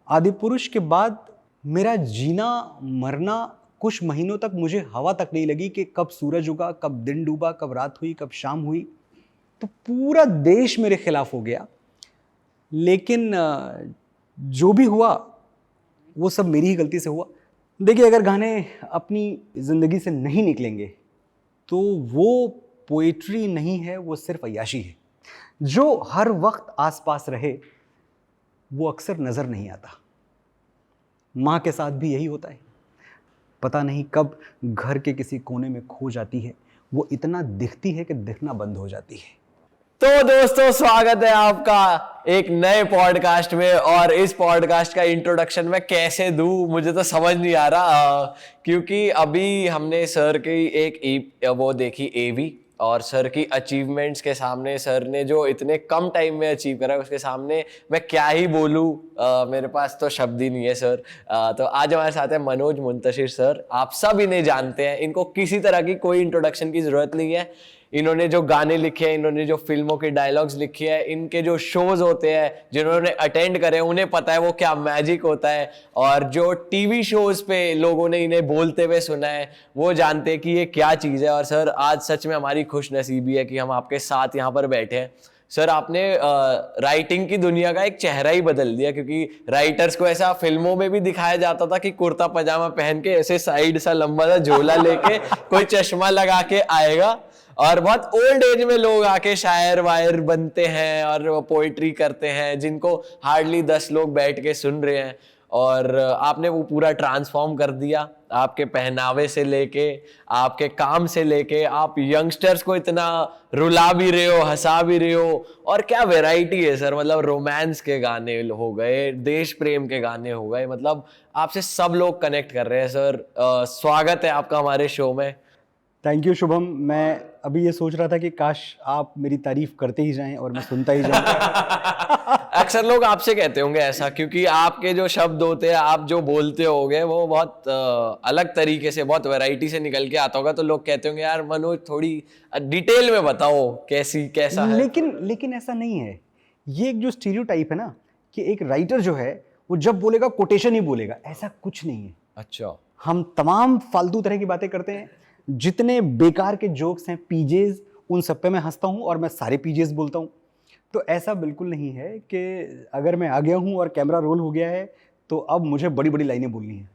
आदिपुरुष के बाद मेरा जीना मरना कुछ महीनों तक मुझे हवा तक नहीं लगी कि कब सूरज उगा, कब दिन डूबा, कब रात हुई, कब शाम हुई। तो पूरा देश मेरे खिलाफ हो गया। लेकिन जो भी हुआ वो सब मेरी ही गलती से हुआ। देखिए, अगर गाने अपनी ज़िंदगी से नहीं निकलेंगे तो वो पोइट्री नहीं है, वो सिर्फ अय्याशी है। जो हर वक्त आसपास रहे वो अक्सर नज़र नहीं आता। माँ के साथ भी यही होता है, पता नहीं कब घर के किसी कोने में खो जाती है। वो इतना दिखती है कि दिखना बंद हो जाती है। तो दोस्तों, स्वागत है आपका एक नए पॉडकास्ट में। और इस पॉडकास्ट का इंट्रोडक्शन मैं कैसे दूं मुझे तो समझ नहीं आ रहा, क्योंकि अभी हमने सर की एक वो देखी एवी, और सर की अचीवमेंट्स के सामने सर ने जो इतने कम टाइम में अचीव करा उसके सामने मैं क्या ही बोलूं। मेरे पास तो शब्द ही नहीं है सर। तो आज हमारे साथ है मनोज मुंतशिर सर। आप सब इन्हें जानते हैं, इनको किसी तरह की कोई इंट्रोडक्शन की जरूरत नहीं है। इन्होंने जो गाने लिखे हैं, इन्होंने जो फिल्मों के डायलॉग्स लिखे हैं, इनके जो शोज होते हैं जिन्होंने अटेंड करे उन्हें पता है वो क्या मैजिक होता है। और जो टीवी शोज पे लोगों ने इन्हें बोलते हुए सुना है वो जानते हैं कि ये क्या चीज़ है। और सर, आज सच में हमारी खुश नसीबी है कि हम आपके साथ यहाँ पर बैठे हैं। सर, आपने राइटिंग की दुनिया का एक चेहरा ही बदल दिया, क्योंकि राइटर्स को ऐसा फिल्मों में भी दिखाया जाता था कि कुर्ता पजामा पहन के ऐसे साइड सा लंबा सा झोला लेके कोई चश्मा लगा के आएगा और बहुत ओल्ड एज में लोग आके शायर वायर बनते हैं और पोइट्री करते हैं जिनको हार्डली 10 लोग बैठ के सुन रहे हैं। और आपने वो पूरा ट्रांसफॉर्म कर दिया, आपके पहनावे से लेके, आपके काम से लेके, आप यंगस्टर्स को इतना रुला भी रहे हो, हंसा भी रहे हो। और क्या वैरायटी है सर, मतलब रोमांस के गाने हो गए, देश प्रेम के गाने हो गए, मतलब आपसे सब लोग कनेक्ट कर रहे हैं सर। स्वागत है आपका हमारे शो में। Thank you Shubham. मैं अभी ये सोच रहा था कि काश आप मेरी तारीफ करते ही जाएं और मैं सुनता ही जाऊं। अक्सर लोग आपसे कहते होंगे ऐसा, क्योंकि आपके जो शब्द होते हैं, आप जो बोलते होगे वो बहुत अलग तरीके से, बहुत वैरायटी से निकल के आता होगा। तो लोग कहते होंगे यार मनोज थोड़ी डिटेल में बताओ कैसा है। लेकिन ऐसा नहीं है। ये एक जो स्टीरियोटाइप है ना कि एक राइटर जो है वो जब बोलेगा कोटेशन ही बोलेगा, ऐसा कुछ नहीं है। अच्छा। हम तमाम फालतू तरह की बातें करते हैं। जितने बेकार के जोक्स हैं, पीजेज, उन सब पे मैं हंसता हूँ और मैं सारे पीजेज बोलता हूँ। तो ऐसा बिल्कुल नहीं है कि अगर मैं आ गया हूँ और कैमरा रोल हो गया है तो अब मुझे बड़ी बड़ी लाइनें बोलनी है।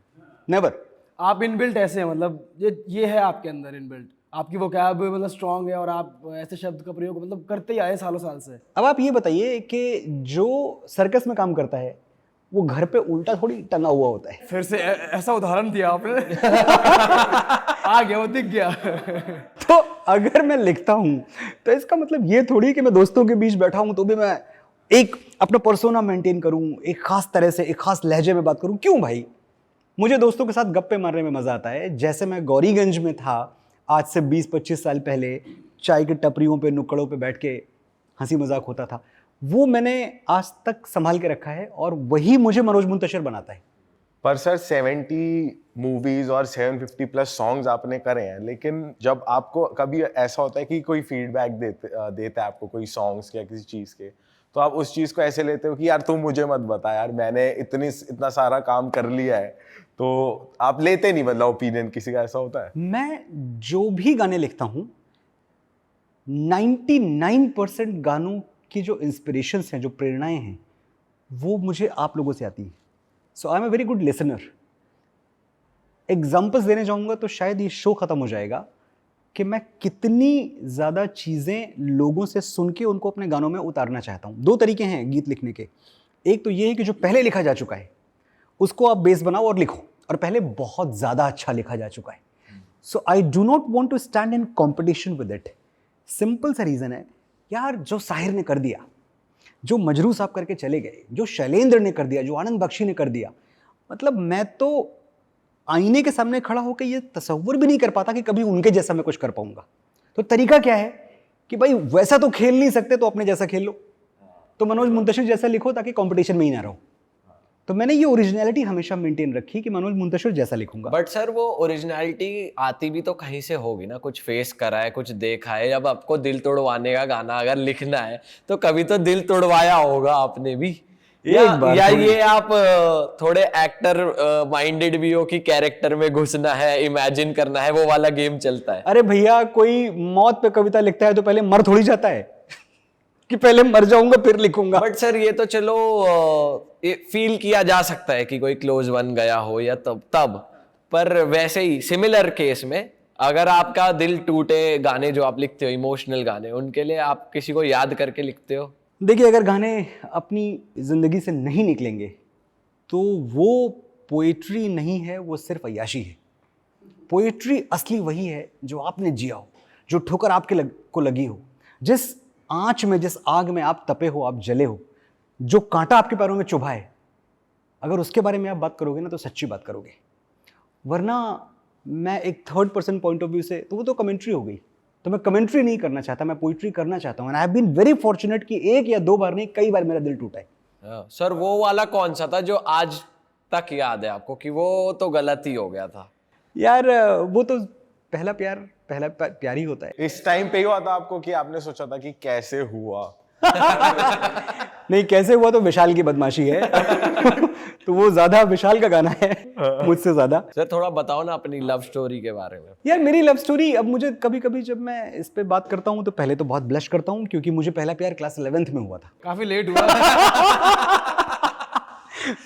नेवर। आप इनबिल्ट ऐसे हैं, मतलब ये है आपके अंदर इनबिल्ट। आपकी वोकैब मतलब स्ट्रांग है और आप ऐसे शब्द का प्रयोग मतलब करते ही आए सालों साल से। अब आप ये बताइए कि जो सर्कस में काम करता है वो घर पे उल्टा थोड़ी टंगा हुआ होता है। फिर से ऐसा उदाहरण दिया आपने। आ गया, वो दिख गया। तो अगर मैं लिखता हूं तो इसका मतलब ये थोड़ी कि मैं दोस्तों के बीच बैठा हूं तो भी मैं एक अपना पर्सोना मेंटेन करूं, एक खास तरह से, एक खास लहजे में बात करूं। क्यों भाई? मुझे दोस्तों के साथ गप्पे मारने में मजा आता है। जैसे मैं गौरीगंज में था आज से 20-25 साल पहले, चाय की टपरियों पे, नुक्कड़ों पे बैठ के हंसी मजाक होता था, वो मैंने आज तक संभाल के रखा है और वही मुझे मनोज मुंतशिर बनाता है। पर सर 70 मूवीज और 750 प्लस सॉन्ग्स आपने करे हैं, लेकिन जब आपको कभी ऐसा होता है कि कोई फीडबैक देता है आपको कोई सॉन्ग्स के या किसी चीज़ के, तो आप उस चीज़ को ऐसे लेते हो कि यार तू मुझे मत बता यार, मैंने इतना सारा काम कर लिया है, तो आप लेते नहीं मतलब ओपिनियन किसी का? ऐसा होता है? मैं जो भी गाने लिखता हूँ 99% गानों की जो इंस्पिरेशंस हैं, जो प्रेरणाएं हैं, वो मुझे आप लोगों से आती है। So I am a very good listener. Examples देने जाऊंगा तो शायद ये शो खत्म हो जाएगा कि मैं कितनी ज़्यादा चीज़ें लोगों से सुन के उनको अपने गानों में उतारना चाहता हूँ। 2 तरीके हैं गीत लिखने के। एक तो ये है कि जो पहले लिखा जा चुका है उसको आप बेस बनाओ और लिखो, और पहले बहुत ज़्यादा अच्छा लिखा जा चुका है। So I do not want to stand in competition with it. Simple सा रीज़न है यार, जो साहिर ने कर दिया, जो मजरू साहब करके चले गए, जो शैलेंद्र ने कर दिया, जो आनंद बख्शी ने कर दिया, मतलब मैं तो आईने के सामने खड़ा होकर ये तसव्वुर भी नहीं कर पाता कि कभी उनके जैसा मैं कुछ कर पाऊंगा। तो तरीका क्या है कि भाई वैसा तो खेल नहीं सकते तो अपने जैसा खेल लो, तो मनोज मुंतशिर जैसा लिखो ताकि कंपटीशन में ही ना रहो। तो मैंने ये ओरिजिनलिटी हमेशा मेंटेन रखी कि मनोज मुंतशिर जैसा लिखूंगा। बट सर, वो ओरिजिनलिटी आती भी तो कहीं से होगी ना, कुछ फेस करा है, कुछ देखा है। जब आपको दिल तोड़वाने का गाना अगर लिखना है तो कभी तो दिल तोड़वाया होगा आपने भी। एक बार या थोड़ी- ये आप थोड़े एक्टर माइंडेड भी हो कि कैरेक्टर में घुसना है, इमेजिन करना है, वो वाला गेम चलता है? अरे भैया, कोई मौत पे कविता लिखता है तो पहले मर थोड़ी जाता है कि पहले मर जाऊंगा फिर लिखूंगा। बट सर ये तो चलो फील किया जा सकता है कि कोई क्लोज वन गया हो या तब पर वैसे ही सिमिलर केस में अगर आपका दिल टूटे गाने जो आप लिखते हो, इमोशनल गाने, उनके लिए आप किसी को याद करके लिखते हो? देखिए, अगर गाने अपनी जिंदगी से नहीं निकलेंगे तो वो पोएट्री नहीं है, वो सिर्फ अय्याशी है। पोएट्री असली वही है जो आपने जिया हो, जो ठोकर आपके को लगी हो, जिस आंच में, जिस आग में आप तपे हो, आप जले हो, जो कांटा आपके पैरों में चुभा है, अगर उसके बारे में आप बात करोगे ना तो सच्ची बात करोगे। वरना मैं एक third person point of view से, तो वो तो कमेंट्री हो गई। तो मैं कमेंट्री नहीं करना चाहता, मैं पोइट्री करना चाहता हूँ। And I have been very fortunate कि एक या दो बार नहीं, कई बार मेरा दिल टूटा है। सर वो वाला कौन सा था जो आज तक याद है आपको कि वो तो गलत ही हो गया था? यार वो तो पहला प्यार ही होता है। इस टाइम पे ही हुआ था आपको कि आपने सोचा था कि कैसे हुआ? नहीं, कैसे हुआ तो विशाल की बदमाशी है। तो वो ज्यादा विशाल का गाना है मुझसे ज्यादा। सर थोड़ा बताओ ना अपनी लव स्टोरी के बारे में। यार मेरी लव स्टोरी, अब मुझे कभी कभी जब मैं इस पे बात करता हूँ तो पहले तो बहुत ब्लश करता हूँ, क्योंकि मुझे पहला प्यार क्लास 11th में हुआ था। काफी लेट हुआ।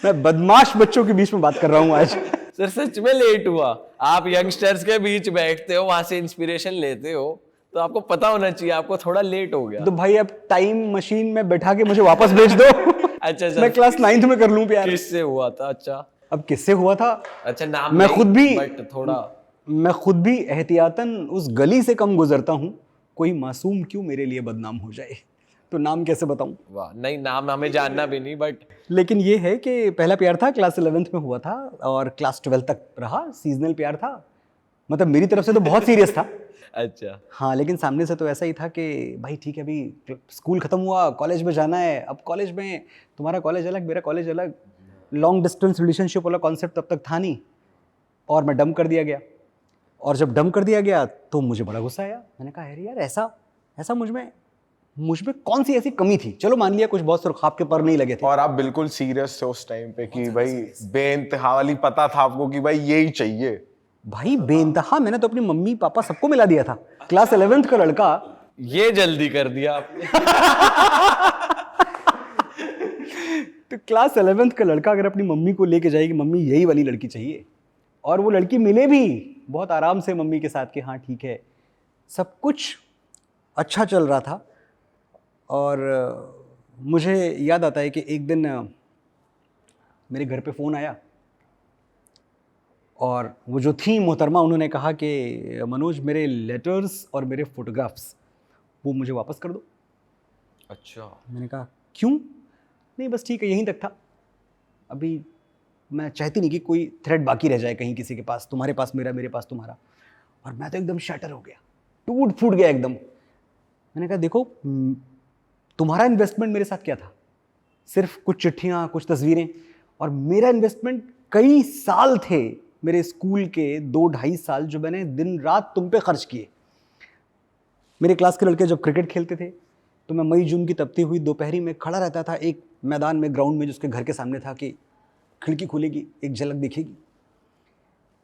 मैं बदमाश बच्चों के बीच में बात कर रहा हूँ आज। सर सच में लेट हुआ? आप यंगस्टर्स के बीच बैठते हो, वहां से इंस्पिरेशन लेते हो, तो आपको पता होना चाहिए आपको थोड़ा लेट हो गया। तो भाई अब टाइम मशीन में बैठा के मुझे वापस भेज दो। अच्छा सर, मैं क्लास 9th में कर लूं प्यार। किससे हुआ था? अच्छा अब किससे हुआ था? अच्छा, नाम मैं नहीं, खुद भी- बट थोड़ा मैं खुद भी एहतियातन उस गली से कम गुजरता हूँ, कोई मासूम क्यों मेरे लिए बदनाम हो जाए। तो नाम कैसे बताऊं? वाह, नहीं नाम हमें जानना भी नहीं, बट लेकिन ये है कि पहला प्यार था, क्लास 11th में हुआ था और क्लास 12 तक रहा। सीजनल प्यार था, मतलब मेरी तरफ से तो बहुत सीरियस था। अच्छा हाँ, लेकिन सामने से तो ऐसा ही था कि भाई ठीक है, अभी स्कूल खत्म हुआ, कॉलेज में जाना है। अब कॉलेज में तुम्हारा कॉलेज अलग, मेरा कॉलेज अलग, लॉन्ग डिस्टेंस रिलेशनशिप वाला कॉन्सेप्ट तब तक था नहीं, और मैं डम कर दिया गया। और जब डम कर दिया गया तो मुझे बड़ा गुस्सा आया। मैंने कहा अरे यार, ऐसा मुझ में कौन सी ऐसी कमी थी? चलो मान लिया कुछ बहुत सुरखाब के पर नहीं लगे थे। और आप बिल्कुल सीरियस थे उस टाइम पे कि भाई बेइंतहा वाली, पता था आपको कि भाई यही चाहिए? भाई बेइंतहा, मैंने तो अपनी मम्मी पापा सबको मिला दिया था। क्लास 11th का लड़का, ये जल्दी कर दिया आपने। तो क्लास 11th का लड़का अगर अपनी मम्मी को लेके जाए कि मम्मी यही वाली लड़की चाहिए, और वो लड़की मिले भी बहुत आराम से मम्मी के साथ कि हाँ ठीक है, सब कुछ अच्छा चल रहा था। और मुझे याद आता है कि एक दिन मेरे घर पे फ़ोन आया, और वो जो थी मोहतरमा, उन्होंने कहा कि मनोज, मेरे लेटर्स और मेरे फोटोग्राफ्स वो मुझे वापस कर दो। अच्छा, मैंने कहा क्यों? नहीं बस ठीक है, यहीं तक था, अभी मैं चाहती नहीं कि कोई थ्रेड बाकी रह जाए कहीं किसी के पास, तुम्हारे पास मेरा, मेरे पास तुम्हारा। और मैं तो एकदम शटर हो गया, टूट फूट गया एकदम। मैंने कहा देखो, तुम्हारा इन्वेस्टमेंट मेरे साथ क्या था? सिर्फ कुछ चिट्ठियाँ, कुछ तस्वीरें। और मेरा इन्वेस्टमेंट कई साल थे, मेरे स्कूल के 2-2.5 साल जो मैंने दिन रात तुम पे खर्च किए। मेरे क्लास के लड़के जब क्रिकेट खेलते थे तो मैं मई जून की तपती हुई दोपहरी में खड़ा रहता था एक मैदान में, ग्राउंड में, जिसके घर के सामने था, कि खिड़की खुलेगी, एक झलक दिखेगी।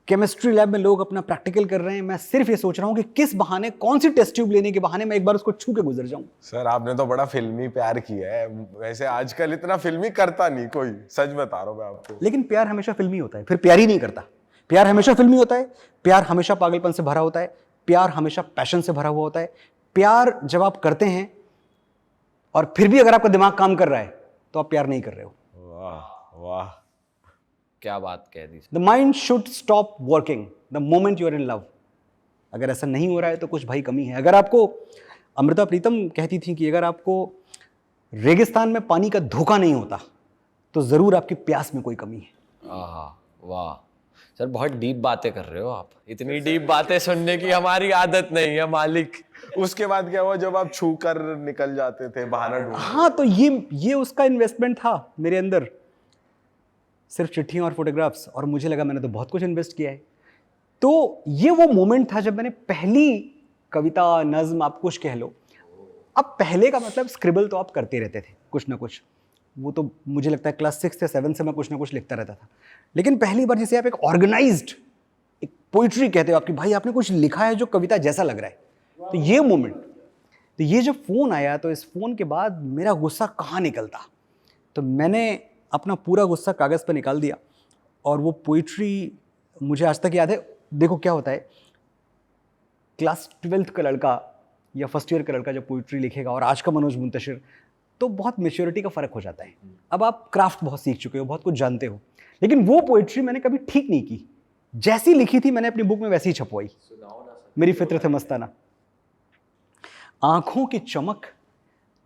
केमिस्ट्री लैब में लोग अपना प्रैक्टिकल कर रहे हैं, मैं सिर्फ ये सोच रहा हूँ कि किस बहाने, कौन सी टेस्ट ट्यूब लेने के बहाने मैं एक बार उसको छू के गुजर जाऊं। सर आपने तो बड़ा फिल्मी प्यार किया है। वैसे आजकल इतना फिल्मी करता नहीं कोई, सच बता रहा हूँ मैं आपको। लेकिन प्यार हमेशा फिल्मी होता है, फिर प्यार ही नहीं करता। प्यार हमेशा फिल्मी होता है, प्यार हमेशा पागलपन से भरा होता है, प्यार हमेशा पैशन से भरा हुआ होता है। प्यार जब आप करते हैं और फिर भी अगर आपका दिमाग काम कर रहा है तो आप प्यार नहीं कर रहे हो। वाह वाह, क्या बात कह दी। The mind should stop working the moment you are in love. अगर ऐसा नहीं हो रहा है तो कुछ भाई कमी है। अगर आपको, अमृता प्रीतम कहती थी कि अगर आपको रेगिस्तान में पानी का धोखा नहीं होता तो ज़रूर आपकी प्यास में कोई कमी है। वाह सर, बहुत डीप बातें कर रहे हो आप। इतनी डीप बातें सुनने की हमारी आदत नहीं है मालिक। उसके बाद क्या हुआ जब आप छू कर निकल जाते थे बहाना ढूंढ? हाँ, तो ये उसका इन्वेस्टमेंट था मेरे अंदर, सिर्फ चिट्ठियाँ और फोटोग्राफ्स। और मुझे लगा मैंने तो बहुत कुछ इन्वेस्ट किया है। तो ये वो मोमेंट था जब मैंने पहली कविता, नज्म, आप कुछ कह लो। अब पहले का मतलब स्क्रिबल तो आप करते रहते थे कुछ ना कुछ, वो तो मुझे लगता है क्लास 6 या 7 से मैं कुछ ना कुछ लिखता रहता था। लेकिन पहली बार जिसे आप एक ऑर्गेनाइज्ड एक पोइट्री कहते हो आपकी, भाई आपने कुछ लिखा है जो कविता जैसा लग रहा है, तो ये मोमेंट, तो ये जब फ़ोन आया तो इस फ़ोन के बाद मेरा गुस्सा कहाँ निकलता, तो मैंने अपना पूरा गुस्सा कागज़ पर निकाल दिया और वो पोइट्री मुझे आज तक याद है। देखो क्या होता है, क्लास 12th का लड़का या फर्स्ट ईयर का लड़का जब पोइट्री लिखेगा और आज का मनोज मुंतशिर, तो बहुत मेच्योरिटी का फ़र्क हो जाता है। अब आप क्राफ्ट बहुत सीख चुके हो, बहुत कुछ जानते हो, लेकिन वो पोइट्री मैंने कभी ठीक नहीं की, जैसी लिखी थी मैंने अपनी बुक में वैसे ही छपवाई। मेरी फितरत है मस्ताना। आंखों की चमक,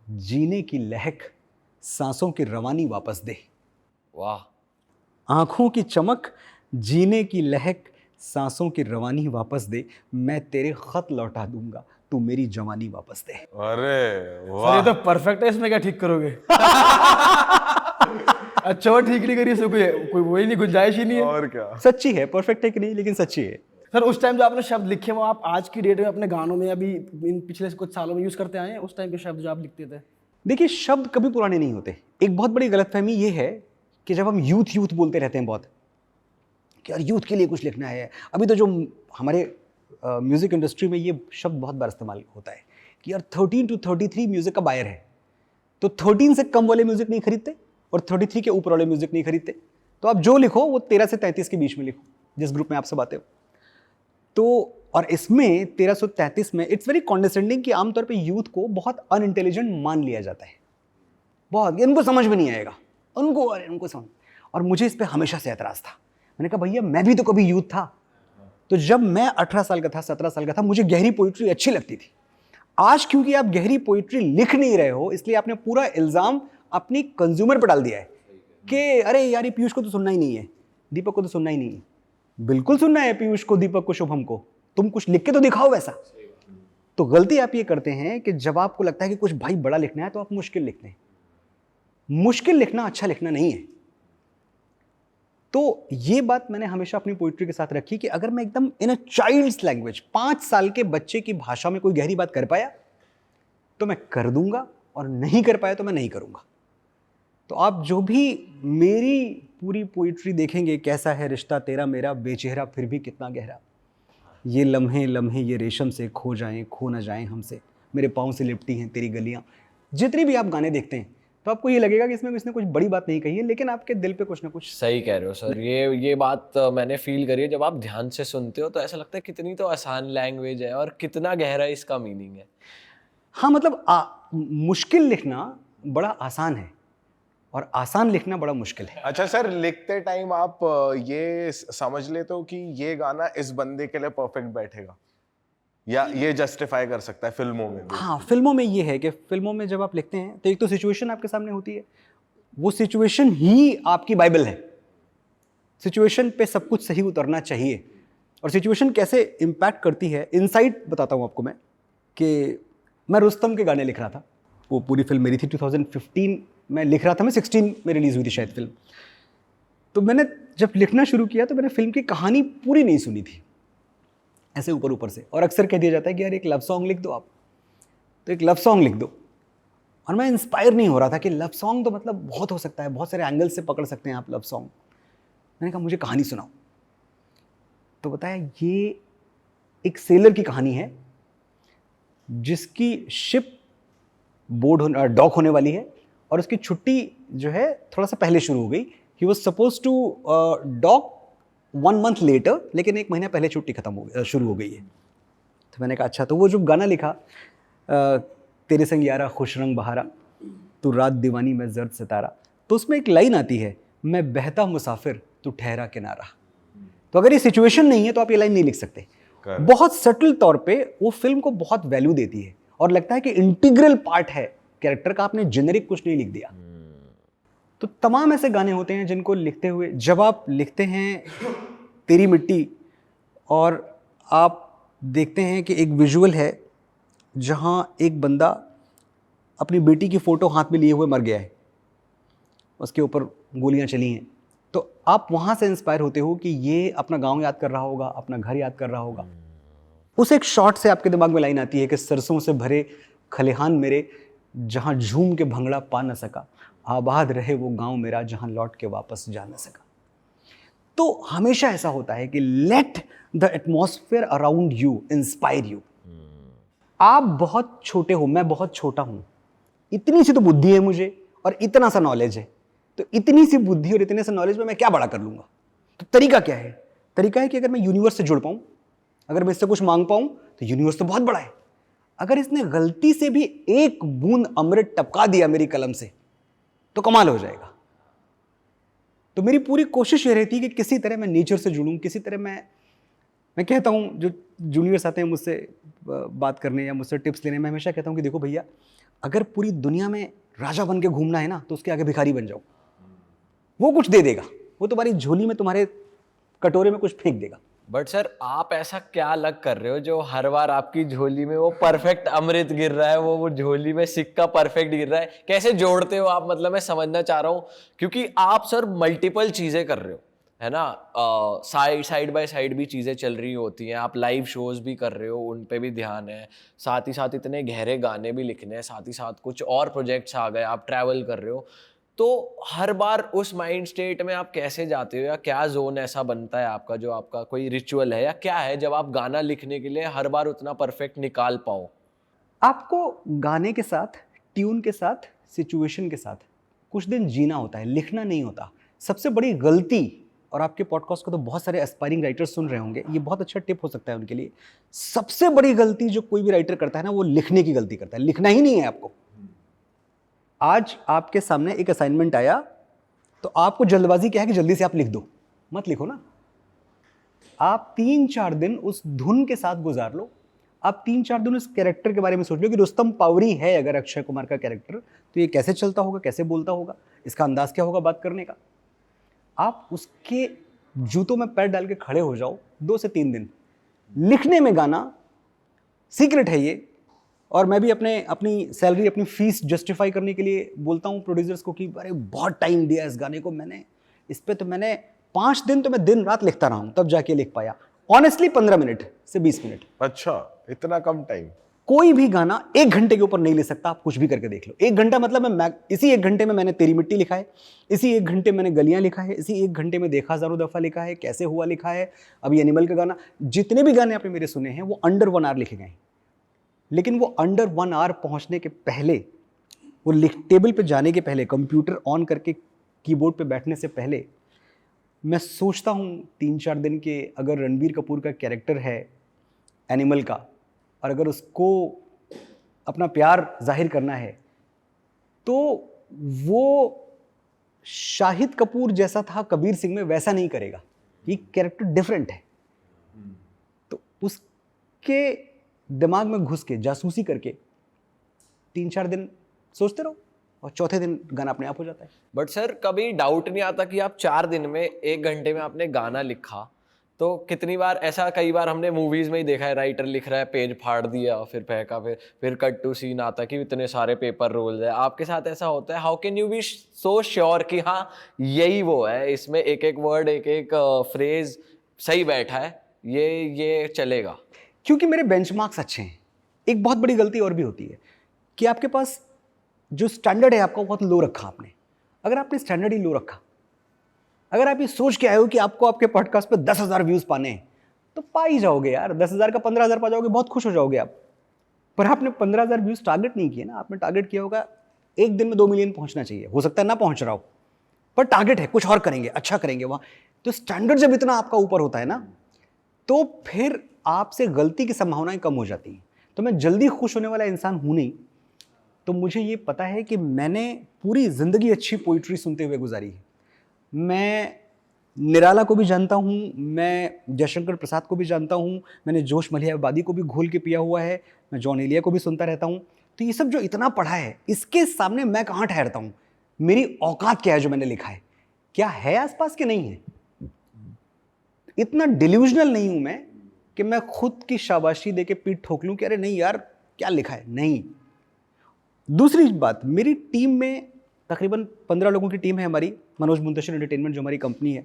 जीने की लहक, सांसों की रवानी वापस दे। वाह। आंखों की चमक, जीने की लहक, सांसों की रवानी वापस दे, मैं तेरे खत लौटा दूंगा, तू मेरी जवानी वापस दे। अरे सर वाह, ये तो परफेक्ट है, इसमें क्या ठीक करोगे? अच्छा वो ठीक नहीं करी, इसमें कोई वही नहीं, गुंजाइश ही नहीं है। और क्या। सच्ची है, परफेक्ट है कि नहीं, लेकिन सच्ची है। सर उस टाइम जो आपने शब्द लिखे वो आप आज की डेट में अपने गानों में अभी इन पिछले कुछ सालों में यूज करते आए हैं, उस टाइम के शब्द जो आप लिखते थे? देखिए, शब्द कभी पुराने नहीं होते। एक बहुत बड़ी गलतफहमी ये है कि जब हम यूथ बोलते रहते हैं बहुत, कि यार यूथ के लिए कुछ लिखना है, अभी तो जो हमारे म्यूज़िक इंडस्ट्री में ये शब्द बहुत बार इस्तेमाल होता है कि यार 13 to 33 म्यूज़िक का बायर है, तो 13 से कम वाले म्यूज़िक नहीं खरीदते और 33 के ऊपर वाले म्यूज़िक नहीं खरीदते, तो आप जो लिखो वो 13 से 33 के बीच में लिखो, जिस ग्रुप में आप सब आते हो। तो और इसमें 1333 में इट्स वेरी कॉन्डेसेंडिंग कि आमतौर पे यूथ को बहुत अनइंटेलिजेंट मान लिया जाता है, बहुत, इनको समझ में नहीं आएगा, उनको समझ। और मुझे इस पे हमेशा से एतराज़ था। मैंने कहा भैया मैं भी तो कभी यूथ था, तो जब मैं 18 साल का था, 17 साल का था, मुझे गहरी पोइट्री अच्छी लगती थी। आज क्योंकि आप गहरी पोइट्री लिख नहीं रहे हो, इसलिए आपने पूरा इल्ज़ाम अपनी कंज्यूमर पर डाल दिया है कि अरे यार ये पीयूष को तो सुनना ही नहीं है, दीपक को तो सुनना ही नहीं है। बिल्कुल सुनना है पीयूष को, दीपक को, शुभम को, तुम कुछ लिख के तो दिखाओ वैसा। तो गलती आप ये करते हैं कि जब आपको लगता है कि कुछ भाई बड़ा लिखना है तो आप मुश्किल लिखते हैं। मुश्किल लिखना अच्छा लिखना नहीं है। तो ये बात मैंने हमेशा अपनी पोइट्री के साथ रखी कि अगर मैं एकदम इन अ चाइल्ड्स लैंग्वेज 5 साल के बच्चे की भाषा में कोई गहरी बात कर पाया तो मैं कर दूंगा, और नहीं कर पाया तो मैं नहीं करूंगा। तो आप जो भी मेरी पूरी पोइट्री देखेंगे, कैसा है रिश्ता तेरा मेरा, बेचेहरा फिर भी कितना गहरा, ये लम्हे लम्हे ये रेशम से खो जाएं, खो ना जाएं हमसे, मेरे पाँव से लिपटी हैं तेरी गलियां, जितनी भी आप गाने देखते हैं तो आपको ये लगेगा कि इसमें किसने कुछ बड़ी बात नहीं कही है, लेकिन आपके दिल पे कुछ ना कुछ। सही कह रहे हो सर, ये बात मैंने फील करी है। जब आप ध्यान से सुनते हो तो ऐसा लगता है कितनी तो आसान लैंग्वेज है और कितना गहरा इसका मीनिंग है। हाँ मतलब मुश्किल लिखना बड़ा आसान है और आसान लिखना बड़ा मुश्किल है। अच्छा सर, लिखते टाइम आप ये समझ लेते हो कि ये गाना इस बंदे के लिए परफेक्ट बैठेगा, या ये जस्टिफाई कर सकता है फिल्मों में भी? हाँ, फिल्मों में ये है कि फिल्मों में जब आप लिखते हैं तो एक तो सिचुएशन आपके सामने होती है, वो सिचुएशन ही आपकी बाइबल है। सिचुएशन पे सब कुछ सही उतरना चाहिए, और सिचुएशन कैसे इम्पैक्ट करती है, इनसाइट बताता हूँ आपको मैं। कि मैं रुस्तम के गाने लिख रहा था, वो पूरी फिल्म मेरी थी, 2015 में लिख रहा था मैं, 16 में रिलीज़ हुई थी शायद फिल्म। तो मैंने जब लिखना शुरू किया तो मैंने फिल्म की कहानी पूरी नहीं सुनी थी, ऐसे ऊपर ऊपर से। और अक्सर कह दिया जाता है कि यार एक लव सॉन्ग लिख दो आप, तो एक लव सॉन्ग लिख दो। और मैं इंस्पायर नहीं हो रहा था कि लव सॉन्ग तो मतलब बहुत हो सकता है, बहुत सारे एंगल से पकड़ सकते हैं आप लव सॉन्ग। मैंने कहा मुझे कहानी सुनाओ। तो बताया ये एक सेलर की कहानी है जिसकी शिप डॉक होने वाली है, और उसकी छुट्टी जो है थोड़ा सा पहले शुरू हो गई। He was suppose to dock 1 month later, लेकिन 1 महीना पहले छुट्टी शुरू हो गई है। तो मैंने कहा अच्छा। तो वो जो गाना लिखा, तेरे संग यारा खुश रंग बहारा, तू रात दीवानी मैं जर्द सितारा, तो उसमें एक लाइन आती है, मैं बहता मुसाफिर तू ठहरा किनारा। तो अगर ये सिचुएशन नहीं है तो आप ये लाइन नहीं लिख सकते। बहुत सटल तौर पे वो फिल्म को बहुत वैल्यू देती है और लगता है कि इंटीग्रल पार्ट है कैरेक्टर का, आपने जेनेरिक कुछ नहीं लिख दिया। तो तमाम ऐसे गाने होते हैं जिनको लिखते हुए, जब आप लिखते हैं तेरी मिट्टी और आप देखते हैं कि एक विजुअल है जहां एक बंदा अपनी बेटी की फ़ोटो हाथ में लिए हुए मर गया है, उसके ऊपर गोलियां चली हैं, तो आप वहां से इंस्पायर होते हो कि ये अपना गांव याद कर रहा होगा, अपना घर याद कर रहा होगा। उस एक शॉट से आपके दिमाग में लाइन आती है कि सरसों से भरे खलिहान मेरे, जहां झूम के भंगड़ा पा न सका, आबाद रहे वो गांव मेरा जहां लौट के वापस जा न सका। तो हमेशा ऐसा होता है कि let the atmosphere around you inspire you. आप बहुत छोटे हो, मैं बहुत छोटा हूं, इतनी सी तो बुद्धि है मुझे और इतना सा नॉलेज है, तो इतनी सी बुद्धि और इतने से नॉलेज में मैं क्या बड़ा कर लूंगा। तो तरीका क्या है? तरीका है कि अगर मैं यूनिवर्स से जुड़ पाऊं, अगर मैं इससे कुछ मांग पाऊं, तो यूनिवर्स तो बहुत बड़ा है। अगर इसने गलती से भी एक बूंद अमृत टपका दिया मेरी कलम से, तो कमाल हो जाएगा। तो मेरी पूरी कोशिश ये रहती है कि किसी तरह मैं नेचर से जुड़ूं, किसी तरह मैं कहता हूं, जो जूनियर्स आते हैं मुझसे बात करने या मुझसे टिप्स लेने, मैं हमेशा कहता हूं कि देखो भैया, अगर पूरी दुनिया में राजा बन के घूमना है ना, तो उसके आगे भिखारी बन जाओ, वो कुछ दे देगा, वो तुम्हारी झोली में, तुम्हारे कटोरे में कुछ फेंक देगा। बट सर आप ऐसा क्या अलग कर रहे हो जो हर बार आपकी झोली में वो परफेक्ट अमृत गिर रहा है, वो झोली में सिक्का परफेक्ट गिर रहा है? कैसे जोड़ते हो आप? मतलब मैं समझना चाह रहा हूँ, क्योंकि आप सर मल्टीपल चीजें कर रहे हो, है ना? साइड बाय साइड भी चीजें चल रही होती हैं, आप लाइव शोज भी कर रहे हो, उन पे भी ध्यान है, साथ ही साथ इतने गहरे गाने भी लिखने हैं, साथ ही साथ कुछ और प्रोजेक्ट्स आ गए, आप ट्रैवल कर रहे हो। तो हर बार उस माइंड स्टेट में आप कैसे जाते हो, या क्या जोन ऐसा बनता है आपका, जो आपका कोई रिचुअल है या क्या है, जब आप गाना लिखने के लिए हर बार उतना परफेक्ट निकाल पाओ? आपको गाने के साथ, ट्यून के साथ, सिचुएशन के साथ कुछ दिन जीना होता है, लिखना नहीं होता। सबसे बड़ी गलती, और आपके पॉडकास्ट को तो बहुत सारे एस्पायरिंग राइटर्स सुन रहे होंगे, ये बहुत अच्छा टिप हो सकता है उनके लिए। सबसे बड़ी गलती जो कोई भी राइटर करता है ना, वो लिखने की गलती करता है। लिखना ही नहीं है आपको। आज आपके सामने एक असाइनमेंट आया, तो आपको जल्दबाजी क्या है कि जल्दी से आप लिख दो, मत लिखो ना। आप 3-4 दिन उस धुन के साथ गुजार लो। आप 3-4 दिन उस कैरेक्टर के बारे में सोच लो कि रुस्तम पावरी है अगर अक्षय कुमार का कैरेक्टर, तो ये कैसे चलता होगा, कैसे बोलता होगा, इसका अंदाज क्या होगा बात करने का। आप उसके जूतों में पैर डाल के खड़े हो जाओ 2 से 3 दिन। लिखने में गाना सीक्रेट है ये। और मैं भी अपनी सैलरी, अपनी फीस जस्टिफाई करने के लिए बोलता हूँ प्रोड्यूसर्स को कि अरे बहुत टाइम दिया इस गाने को मैंने, इस पे तो मैंने 5 दिन तो मैं दिन रात लिखता रहा हूँ, तब जाके लिख पाया। ऑनेस्टली 15 मिनट से 20 मिनट। अच्छा, इतना कम टाइम? कोई भी गाना 1 घंटे के ऊपर नहीं ले सकता, आप कुछ भी करके देख लो। 1 घंटा मतलब मैं इसी 1 घंटे में मैंने तेरी मिट्टी लिखा है, इसी 1 घंटे मैंने गलियां लिखा है, इसी 1 घंटे में देखा हजारों दफा लिखा है, कैसे हुआ लिखा है, अभी एनिमल का गाना, जितने भी गाने आपने मेरे सुने हैं वो अंडर 1 आवर लिखे गए हैं। लेकिन वो अंडर 1 आवर पहुंचने के पहले, वो टेबल पे जाने के पहले, कंप्यूटर ऑन करके कीबोर्ड पे बैठने से पहले, मैं सोचता हूँ 3-4 दिन के, अगर रणबीर कपूर का कैरेक्टर है एनिमल का, और अगर उसको अपना प्यार जाहिर करना है, तो वो शाहिद कपूर जैसा था कबीर सिंह में, वैसा नहीं करेगा। ये कैरेक्टर डिफरेंट है। तो उसके दिमाग में घुस के जासूसी करके 3-4 दिन सोचते रहो, और चौथे दिन गाना अपने आप हो जाता है। बट सर कभी डाउट नहीं आता कि आप 4 दिन में 1 घंटे में आपने गाना लिखा? तो कितनी बार ऐसा, कई बार हमने मूवीज में ही देखा है, राइटर लिख रहा है, पेज फाड़ दिया, फिर फेंका, फिर कट टू सीन आता कि इतने सारे पेपर रोल है। आपके साथ ऐसा होता है? How can you be so sure कि हाँ यही वो है, इसमें एक एक वर्ड, एक एक फ्रेज सही बैठा है, ये चलेगा? क्योंकि मेरे बेंचमार्क्स अच्छे हैं। एक बहुत बड़ी गलती और भी होती है कि आपके पास जो स्टैंडर्ड है आपका बहुत लो रखा आपने। अगर आपने स्टैंडर्ड ही लो रखा, अगर आप ये सोच के आए हो कि आपको आपके पॉडकास्ट पे 10,000 व्यूज पाने हैं, तो पा ही जाओगे यार। 10,000 का 15,000 पा जाओगे, बहुत खुश हो जाओगे आप। पर आपने 15,000 व्यूज टारगेट नहीं किए ना, आपने टारगेट किया होगा 1 दिन में 2 मिलियन पहुंचना चाहिए। हो सकता है ना पहुंच रहा हो, पर टारगेट है, कुछ और करेंगे, अच्छा करेंगे वहां। तो स्टैंडर्ड जब इतना आपका ऊपर होता है ना, तो फिर आपसे गलती की संभावनाएं कम हो जाती हैं। तो मैं जल्दी खुश होने वाला इंसान हूं नहीं। तो मुझे ये पता है कि मैंने पूरी ज़िंदगी अच्छी पोइट्री सुनते हुए गुजारी है। मैं निराला को भी जानता हूँ, मैं जयशंकर प्रसाद को भी जानता हूँ, मैंने जोश मलिहाबादी को भी घोल के पिया हुआ है, मैं जॉन एलिया को भी सुनता रहता हूँ। तो ये सब जो इतना पढ़ा है, इसके सामने मैं कहाँ ठहरता हूँ? मेरी औकात क्या है जो मैंने लिखा है? क्या है आसपास के नहीं है? इतना डिल्यूजनल नहीं हूँ मैं कि मैं खुद की शाबाशी दे के पीठ ठोक लूँ कि अरे नहीं यार क्या लिखा है। नहीं। दूसरी बात, मेरी टीम में तकरीबन 15 लोगों की टीम है हमारी, मनोज मुंतशिर एंटरटेनमेंट जो हमारी कंपनी है।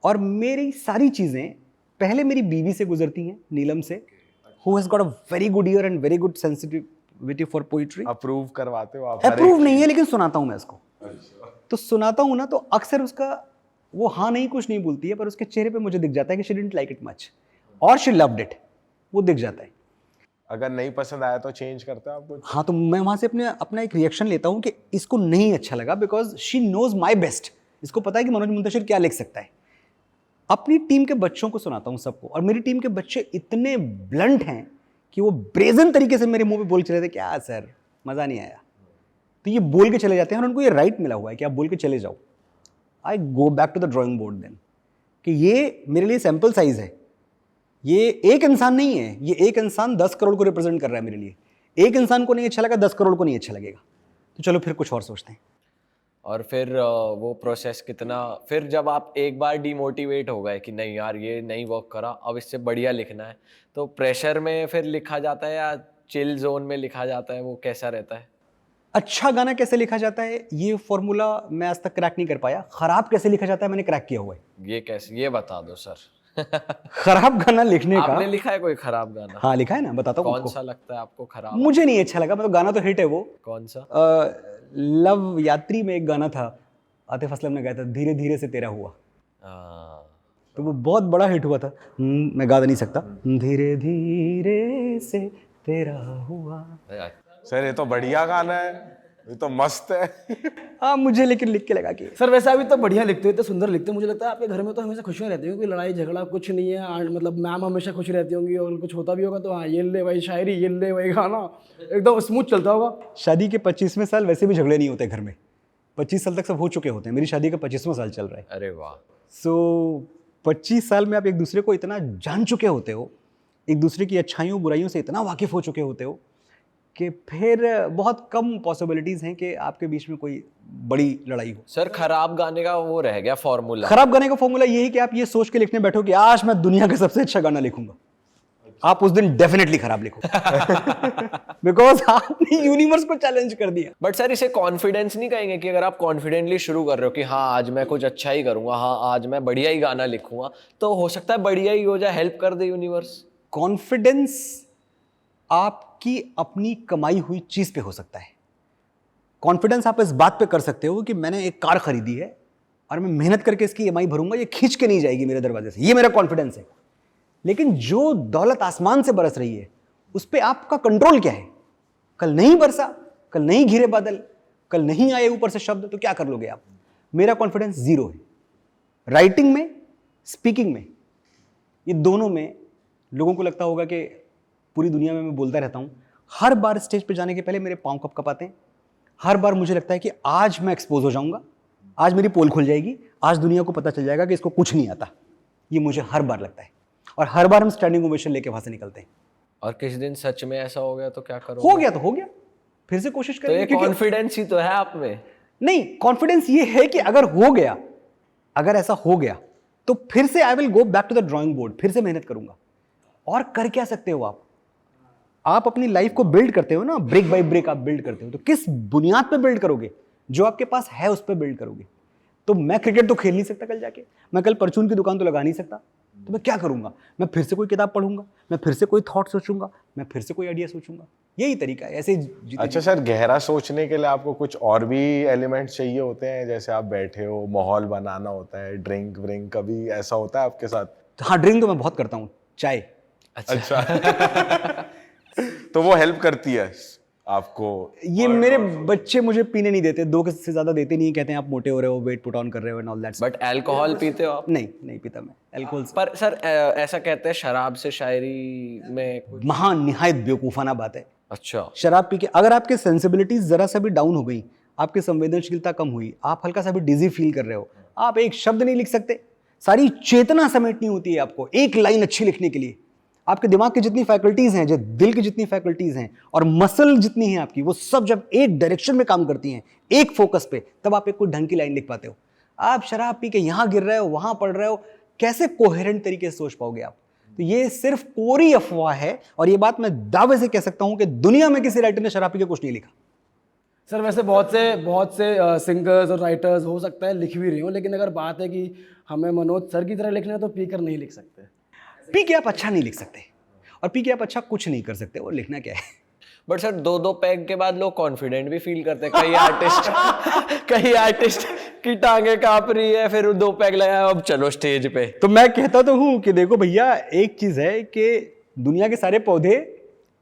और मेरी सारी चीज़ें पहले मेरी बीवी से गुजरती हैं, नीलम से, who has got a very good year and very good sensitive waiting for poetry. Approve करवाते हो आप? अप्रूव नहीं है, लेकिन सुनाता हूँ मैं उसको। तो सुनाता हूँ ना, तो अक्सर उसका वो हाँ नहीं कुछ नहीं बोलती है, पर उसके चेहरे पे मुझे दिख जाता है कि she didn't like it much और शी लव्ड इट, वो दिख जाता है। अगर नहीं पसंद आया तो चेंज करते हो आप कुछ? हाँ, तो मैं वहाँ से अपना एक रिएक्शन लेता हूँ कि इसको नहीं अच्छा लगा, because she knows my best. इसको पता है कि मनोज मुंतशिर क्या लिख सकता है। अपनी टीम के बच्चों को सुनाता हूँ सबको, और मेरी टीम के बच्चे इतने ब्लंट हैं कि वो ब्रेजन तरीके से मेरे मुंह पे बोल चले थे, क्या सर मज़ा नहीं आया, तो ये बोल के चले जाते हैं और उनको ये राइट मिला हुआ है कि आप बोल के चले जाओ। I go back to the drawing board then, कि ये मेरे लिए सैम्पल साइज है, ये एक इंसान नहीं है, ये एक इंसान 10 करोड़ को रिप्रेजेंट कर रहा है मेरे लिए। एक इंसान को नहीं अच्छा लगा, 10 करोड़ को नहीं अच्छा लगेगा, तो चलो फिर कुछ और सोचते हैं। और फिर वो प्रोसेस कितना, फिर जब आप एक बार डिमोटिवेट हो गए कि नहीं यार ये नहीं वर्क करा, अब इससे बढ़िया लिखना है, तो प्रेशर में फिर लिखा जाता है या चिल जोन में लिखा जाता है, वो कैसा रहता है? अच्छा गाना कैसे लिखा जाता है, ये फॉर्मूला मैं आज तक क्रैक नहीं कर पाया। खराब कैसे लिखा जाता है, मैंने क्रैक किया हुआ है। ये कैसे, ये बता दो सर। खराब गाना लिखने का आपने लिखा है कोई खराब गाना? हाँ लिखा है ना, बताता हूँ कौन आपको। सा लगता है आपको खराब? मुझे नहीं अच्छा लगा, मतलब गाना तो हिट है वो। कौन सा? लव यात्री में एक गाना था, आतिफ असलम ने गाया था, धीरे धीरे से तेरा हुआ, तो वो बहुत बड़ा हिट हुआ था। मैं गा नहीं सकता, धीरे धीरे से तेरा हुआ। सर ये तो बढ़िया गाना है, ये तो मस्त है। हाँ मुझे लेकिन लिख के लगा कि सर वैसे अभी तो बढ़िया लिखते हो, इतने सुंदर लिखते हो। मुझे लगता है आपके घर में तो हमेशा खुशियाँ रहती होंगी, लड़ाई झगड़ा कुछ नहीं है, मतलब मैम हमेशा खुश रहती होंगी, और कुछ होता भी होगा तो हाँ ये ले भाई शायरी, ये ले भाई गाना, एकदम स्मूथ चलता होगा। शादी के 25वें साल वैसे भी झगड़े नहीं होते घर में, 25 साल तक सब हो चुके होते हैं। मेरी शादी का 25वां साल चल रहा है। अरे वाह। सो 25 साल में आप एक दूसरे को इतना जान चुके होते हो, एक दूसरे की अच्छाइयों बुराइयों से इतना वाकिफ़ हो चुके होते हो कि फिर बहुत कम पॉसिबिलिटीज़ हैं कि आपके बीच में कोई बड़ी लड़ाई हो। सर खराब गाने का वो रह गया फॉर्मूला। खराब गाने का फॉर्मूला ये है कि आप ये सोच के लिखने बैठो कि आज मैं दुनिया का सबसे अच्छा गाना लिखूंगा, आप उस दिन डेफिनेटली खराब लिखो, बिकॉज आपने यूनिवर्स को चैलेंज कर दिया। बट सर इसे कॉन्फिडेंस नहीं कहेंगे कि अगर आप कॉन्फिडेंटली शुरू कर रहे हो कि हाँ आज मैं कुछ अच्छा ही करूंगा, हाँ आज मैं बढ़िया ही गाना लिखूंगा, तो हो सकता है बढ़िया ही हो जाए, हेल्प कर दे यूनिवर्स। कॉन्फिडेंस आपकी अपनी कमाई हुई चीज पे हो सकता है। कॉन्फिडेंस आप इस बात पे कर सकते हो कि मैंने एक कार खरीदी है और मैं मेहनत करके इसकी ईएमआई भरूंगा, ये खींच के नहीं जाएगी मेरे दरवाजे से, ये मेरा कॉन्फिडेंस है। लेकिन जो दौलत आसमान से बरस रही है उस पर आपका कंट्रोल क्या है? कल नहीं बरसा, कल नहीं घिरे बादल, कल नहीं आए ऊपर से शब्द, तो क्या कर लोगे आप? मेरा कॉन्फिडेंस 0 है। राइटिंग में, स्पीकिंग में, ये दोनों में लोगों को लगता होगा कि पूरी दुनिया में मैं बोलता रहता हूं, हर बार स्टेज पे जाने के पहले मेरे पांव कप कपाते हैं। हर बार मुझे लगता है कि आज मैं एक्सपोज हो जाऊंगा, आज मेरी पोल खुल जाएगी, आज दुनिया को पता चल जाएगा कि इसको कुछ नहीं आता। ये मुझे हर बार लगता है, और हर बार हम स्टैंडिंग ओवेशन लेके वहां से निकलते हैं। और किस दिन सच में ऐसा हो गया तो क्या करोगे? हो गया तो हो गया, फिर से कोशिश तो ये करेंगे। कॉन्फिडेंस ही तो है आप में। नहीं, कॉन्फिडेंस ये है कि अगर हो गया, अगर ऐसा हो गया तो फिर से I will go back to the drawing board, फिर से मेहनत करूंगा। और कर क्या सकते हो आप अपनी लाइफ को बिल्ड करते हो ना, ब्रेक बाय ब्रेक आप बिल्ड करते हो, तो किस बुनियाद पे बिल्ड करोगे? जो आपके पास है उस पर बिल्ड करोगे। तो मैं क्रिकेट तो खेल नहीं सकता कल जाके, मैं कल परचून की दुकान तो लगा नहीं सकता, तो मैं क्या करूंगा? मैं फिर से कोई किताब पढ़ूंगा, मैं फिर से कोई थॉट सोचूंगा, मैं फिर से कोई आइडिया सोचूंगा। यही तरीका है। ऐसे अच्छा सर, गहरा सोचने के लिए आपको कुछ और भी एलिमेंट्स चाहिए होते हैं? जैसे आप बैठे हो, माहौल बनाना होता है, ड्रिंक व्रिंक कभी ऐसा होता है आपके साथ? हाँ, ड्रिंक तो मैं बहुत करता हूँ, चाय। अच्छा। तो वो हेल्प करती है आपको? ये मेरे बच्चे मुझे पीने नहीं देते, 2 से ज्यादा देते नहीं, कहते हैं आप मोटे हो रहे हो, वेट पुट ऑन कर रहे हो and all that. But alcohol पीते हो आप? नहीं पीता मैं अल्कोहल। पर सर ऐसा कहते हैं शराब से शायरी में कुछ। महान निहायत बेवकूफाना बात है। अच्छा। शराब पी के अगर आपके सेंसिबिलिटीज जरा सा भी डाउन हो गई, आपकी संवेदनशीलता कम हुई, आप हल्का सा भी डिजी फील कर रहे हो, आप एक शब्द नहीं लिख सकते। सारी चेतना समेटनी होती है आपको एक लाइन अच्छी लिखने के लिए। आपके दिमाग की जितनी फैकल्टीज हैं, जो दिल की जितनी फैकल्टीज हैं और मसल जितनी है आपकी, वो सब जब एक डायरेक्शन में काम करती हैं, एक फोकस पे, तब आप एक कोई ढंग की लाइन लिख पाते हो। आप शराब पी के यहाँ गिर रहे हो, वहां पढ़ रहे हो, कैसे कोहेरेंट तरीके से सोच पाओगे आप? तो ये सिर्फ कोरी अफवाह है, और ये बात मैं दावे से कह सकता हूं कि दुनिया में किसी राइटर ने शराब पी के कुछ नहीं लिखा। सर वैसे बहुत से सिंगर्स और राइटर्स हो सकता है लिख भी रहे हो, लेकिन अगर बात है कि हमें मनोज सर की तरह लिखना है तो पी कर नहीं लिख सकते। पी के आप अच्छा नहीं लिख सकते, और पी के आप अच्छा कुछ नहीं कर सकते, और लिखना क्या है? बट सर 2-2 पैग के बाद लोग कॉन्फिडेंट भी फील करते हैं। कई आर्टिस्ट की टांगे कांप रही है, फिर 2 पैग लगाया, अब चलो स्टेज पे। तो मैं कहता तो हूं कि देखो भैया, एक चीज है कि दुनिया के सारे पौधे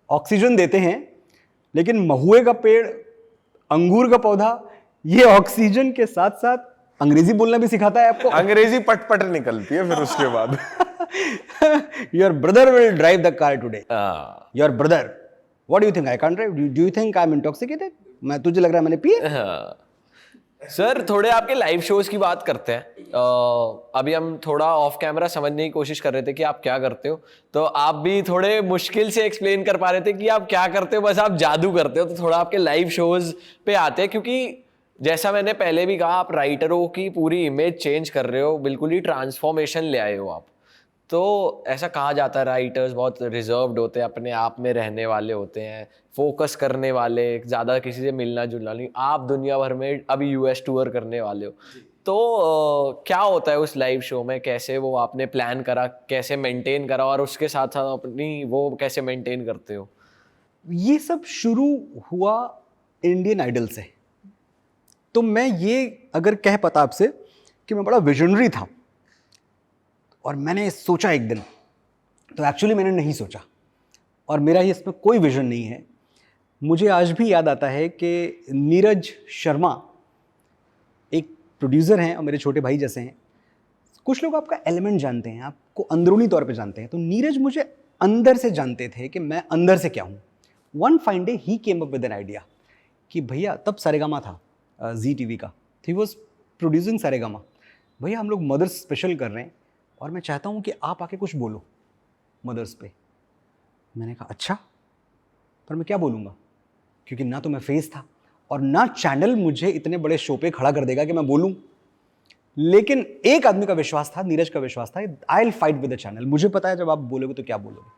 ऑक्सीजन देते हैं, लेकिन महुए का पेड़, अंगूर का पौधा, ये ऑक्सीजन के साथ साथ अंग्रेजी बोलना भी सिखाता है आपको। अंग्रेजी पट निकलती है फिर उसके बाद। Your brother will drive the car today. हाँ। Your brother, what do you think, I can't drive? Do you think I am intoxicated? मैं, तुझे लग रहा है मैंने पिए? हाँ। सर थोड़े आपके लाइव शोज की बात करते हैं। अभी हम थोड़ा ऑफ कैमरा समझने की कोशिश कर रहे थे कि आप क्या करते हो, तो आप भी थोड़े मुश्किल से एक्सप्लेन कर पा रहे थे कि आप क्या करते हो, बस आप जादू करते हो। तो थोड़ा आपके लाइव शोज पे आते हैं, क्योंकि जैसा मैंने पहले भी कहा, आप राइटरों की पूरी इमेज चेंज कर रहे हो, बिल्कुल ही ट्रांसफॉर्मेशन ले आए हो आप। तो ऐसा कहा जाता है राइटर्स बहुत रिजर्व्ड होते हैं, अपने आप में रहने वाले होते हैं, फोकस करने वाले, ज़्यादा किसी से मिलना जुलना नहीं। आप दुनिया भर में अभी यूएस टूर करने वाले हो, तो क्या होता है उस लाइव शो में? कैसे वो आपने प्लान करा, कैसे मेंटेन करा, और उसके साथ साथ अपनी वो कैसे मेंटेन करते हो? ये सब शुरू हुआ इंडियन आइडल से। तो मैं ये अगर कह पाता आपसे कि मैं बड़ा विजनरी था और मैंने सोचा एक दिन, तो एक्चुअली मैंने नहीं सोचा, और मेरा ही इसमें कोई विजन नहीं है। मुझे आज भी याद आता है कि नीरज शर्मा एक प्रोड्यूसर हैं और मेरे छोटे भाई जैसे हैं। कुछ लोग आपका एलिमेंट जानते हैं, आपको अंदरूनी तौर पे जानते हैं, तो नीरज मुझे अंदर से जानते थे कि मैं अंदर से क्या हूँ। One fine day he came up with an idea कि भैया, तब सारेगामा था जी टीवी का, ही वॉज प्रोड्यूसिंग सारेगामा, भैया हम लोग मदर्स स्पेशल कर रहे हैं और मैं चाहता हूँ कि आप आके कुछ बोलो मदर्स पे। मैंने कहा अच्छा, पर मैं क्या बोलूँगा, क्योंकि ना तो मैं फेस था और ना चैनल मुझे इतने बड़े शो पे खड़ा कर देगा कि मैं बोलूँ। लेकिन एक आदमी का विश्वास था, नीरज का विश्वास था, I will fight with the channel, मुझे पता है जब आप बोलोगे तो क्या बोलोगे।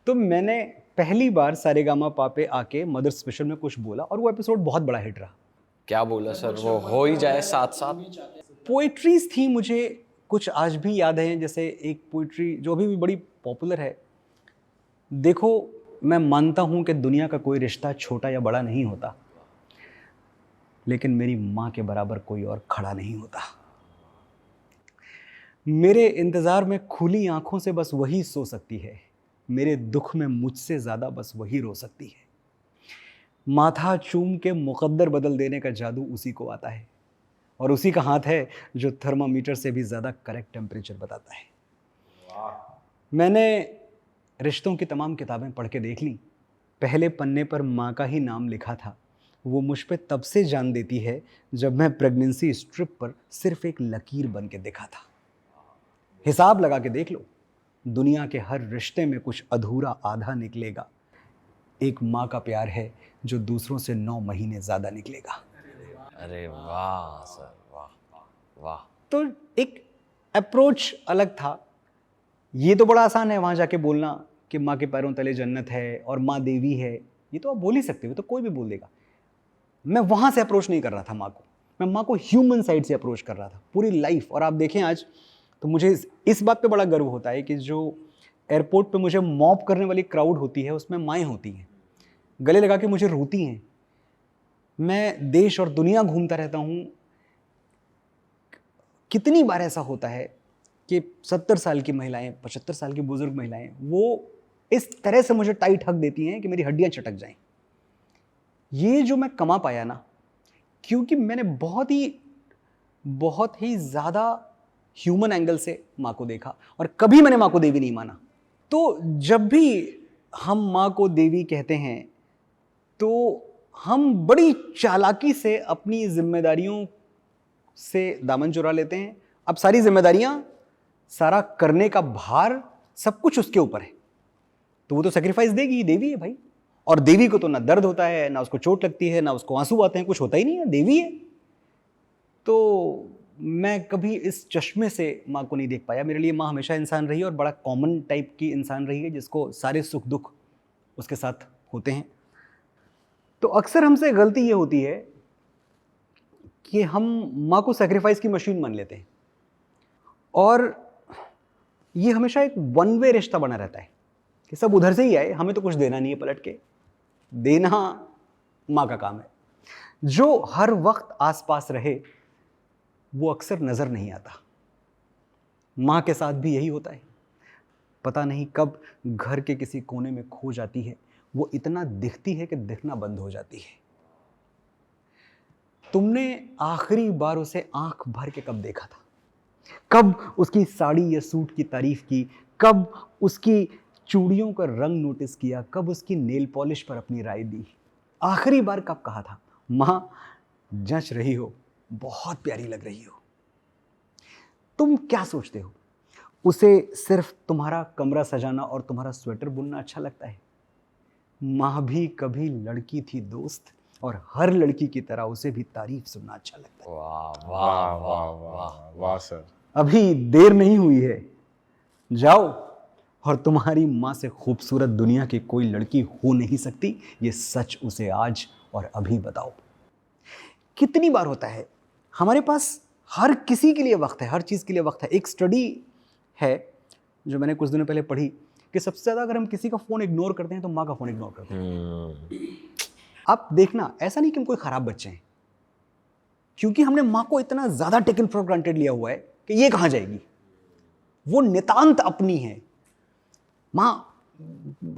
तो मैंने पहली बार सारेगामा पा पे आके मदर्स स्पेशल में कुछ बोला और वो एपिसोड बहुत बड़ा हिट रहा। क्या बोला सर? वो हो ही जाए साथ साथ। पोइट्रीज थी, मुझे कुछ आज भी याद है। जैसे एक पोइट्री जो अभी भी बड़ी पॉपुलर है, देखो मैं मानता हूं कि दुनिया का कोई रिश्ता छोटा या बड़ा नहीं होता, लेकिन मेरी मां के बराबर कोई और खड़ा नहीं होता। मेरे इंतजार में खुली आंखों से बस वही सो सकती है, मेरे दुख में मुझसे ज्यादा बस वही रो सकती है। माथा चूम के मुकद्दर बदल देने का जादू उसी को आता है, और उसी का हाथ है जो थर्मामीटर से भी ज़्यादा करेक्ट टेम्परेचर बताता है। मैंने रिश्तों की तमाम किताबें पढ़ के देख ली, पहले पन्ने पर माँ का ही नाम लिखा था। वो मुझ पे तब से जान देती है जब मैं प्रेगनेंसी स्ट्रिप पर सिर्फ एक लकीर बन के दिखा था। हिसाब लगा के देख लो, दुनिया के हर रिश्ते में कुछ अधूरा आधा निकलेगा। एक माँ का प्यार है जो दूसरों से 9 महीने ज़्यादा निकलेगा। अरे वाह सर, वाह वाह। तो एक अप्रोच अलग था। ये तो बड़ा आसान है वहाँ जाके बोलना कि माँ के पैरों तले जन्नत है और माँ देवी है, ये तो आप बोल ही सकते हो, तो कोई भी बोल देगा। मैं वहाँ से अप्रोच नहीं कर रहा था माँ को, मैं माँ को ह्यूमन साइड से अप्रोच कर रहा था पूरी लाइफ। और आप देखें आज तो मुझे इस बात पे बड़ा गर्व होता है कि जो एयरपोर्ट पे मुझे मॉप करने वाली क्राउड होती है उसमें माएँ होती हैं, गले लगा के मुझे रोती हैं। मैं देश और दुनिया घूमता रहता हूँ, कितनी बार ऐसा होता है कि 70 साल की महिलाएं, 75 साल की बुजुर्ग महिलाएं, वो इस तरह से मुझे टाइट हक देती हैं कि मेरी हड्डियां चटक जाएं। ये जो मैं कमा पाया ना, क्योंकि मैंने बहुत ही ज़्यादा ह्यूमन एंगल से माँ को देखा और कभी मैंने माँ को देवी नहीं माना। तो जब भी हम माँ को देवी कहते हैं तो हम बड़ी चालाकी से अपनी जिम्मेदारियों से दामन चुरा लेते हैं। अब सारी जिम्मेदारियां, सारा करने का भार, सब कुछ उसके ऊपर है, तो वो तो सेक्रीफाइस देगी, देवी है भाई। और देवी को तो ना दर्द होता है, ना उसको चोट लगती है, ना उसको आंसू आते हैं, कुछ होता ही नहीं है, देवी है। तो मैं कभी इस चश्मे से माँ को नहीं देख पाया। मेरे लिए माँ हमेशा इंसान रही और बड़ा कॉमन टाइप की इंसान रही है, जिसको सारे सुख दुख उसके साथ होते हैं। तो अक्सर हमसे गलती ये होती है कि हम माँ को सैक्रिफाइस की मशीन मान लेते हैं, और ये हमेशा एक वन वे रिश्ता बना रहता है कि सब उधर से ही आए, हमें तो कुछ देना नहीं है पलट के, देना माँ का काम है। जो हर वक्त आसपास रहे वो अक्सर नजर नहीं आता। माँ के साथ भी यही होता है। पता नहीं कब घर के किसी कोने में खो जाती है, वो इतना दिखती है कि दिखना बंद हो जाती है। तुमने आखिरी बार उसे आंख भर के कब देखा था? कब उसकी साड़ी या सूट की तारीफ की? कब उसकी चूड़ियों का रंग नोटिस किया? कब उसकी नेल पॉलिश पर अपनी राय दी? आखिरी बार कब कहा था, मां जच रही हो, बहुत प्यारी लग रही हो? तुम क्या सोचते हो, उसे सिर्फ तुम्हारा कमरा सजाना और तुम्हारा स्वेटर बुनना अच्छा लगता है? मां भी कभी लड़की थी दोस्त, और हर लड़की की तरह उसे भी तारीफ सुनना अच्छा लगता है। वाह वाह वाह वाह वाह वाह वाह सर। अभी देर नहीं हुई है, जाओ और तुम्हारी माँ से खूबसूरत दुनिया की कोई लड़की हो नहीं सकती, ये सच उसे आज और अभी बताओ। कितनी बार होता है हमारे पास हर किसी के लिए वक्त है, हर चीज़ के लिए वक्त है। एक स्टडी है जो मैंने कुछ दिनों पहले पढ़ी कि सबसे ज़्यादा अगर हम किसी का फ़ोन इग्नोर करते हैं तो माँ का फ़ोन इग्नोर करते हैं। आप देखना, ऐसा नहीं कि हम कोई ख़राब बच्चे हैं, क्योंकि हमने माँ को इतना ज़्यादा टेकन फॉर ग्रांटेड लिया हुआ है कि ये कहाँ जाएगी, वो नितांत अपनी है। माँ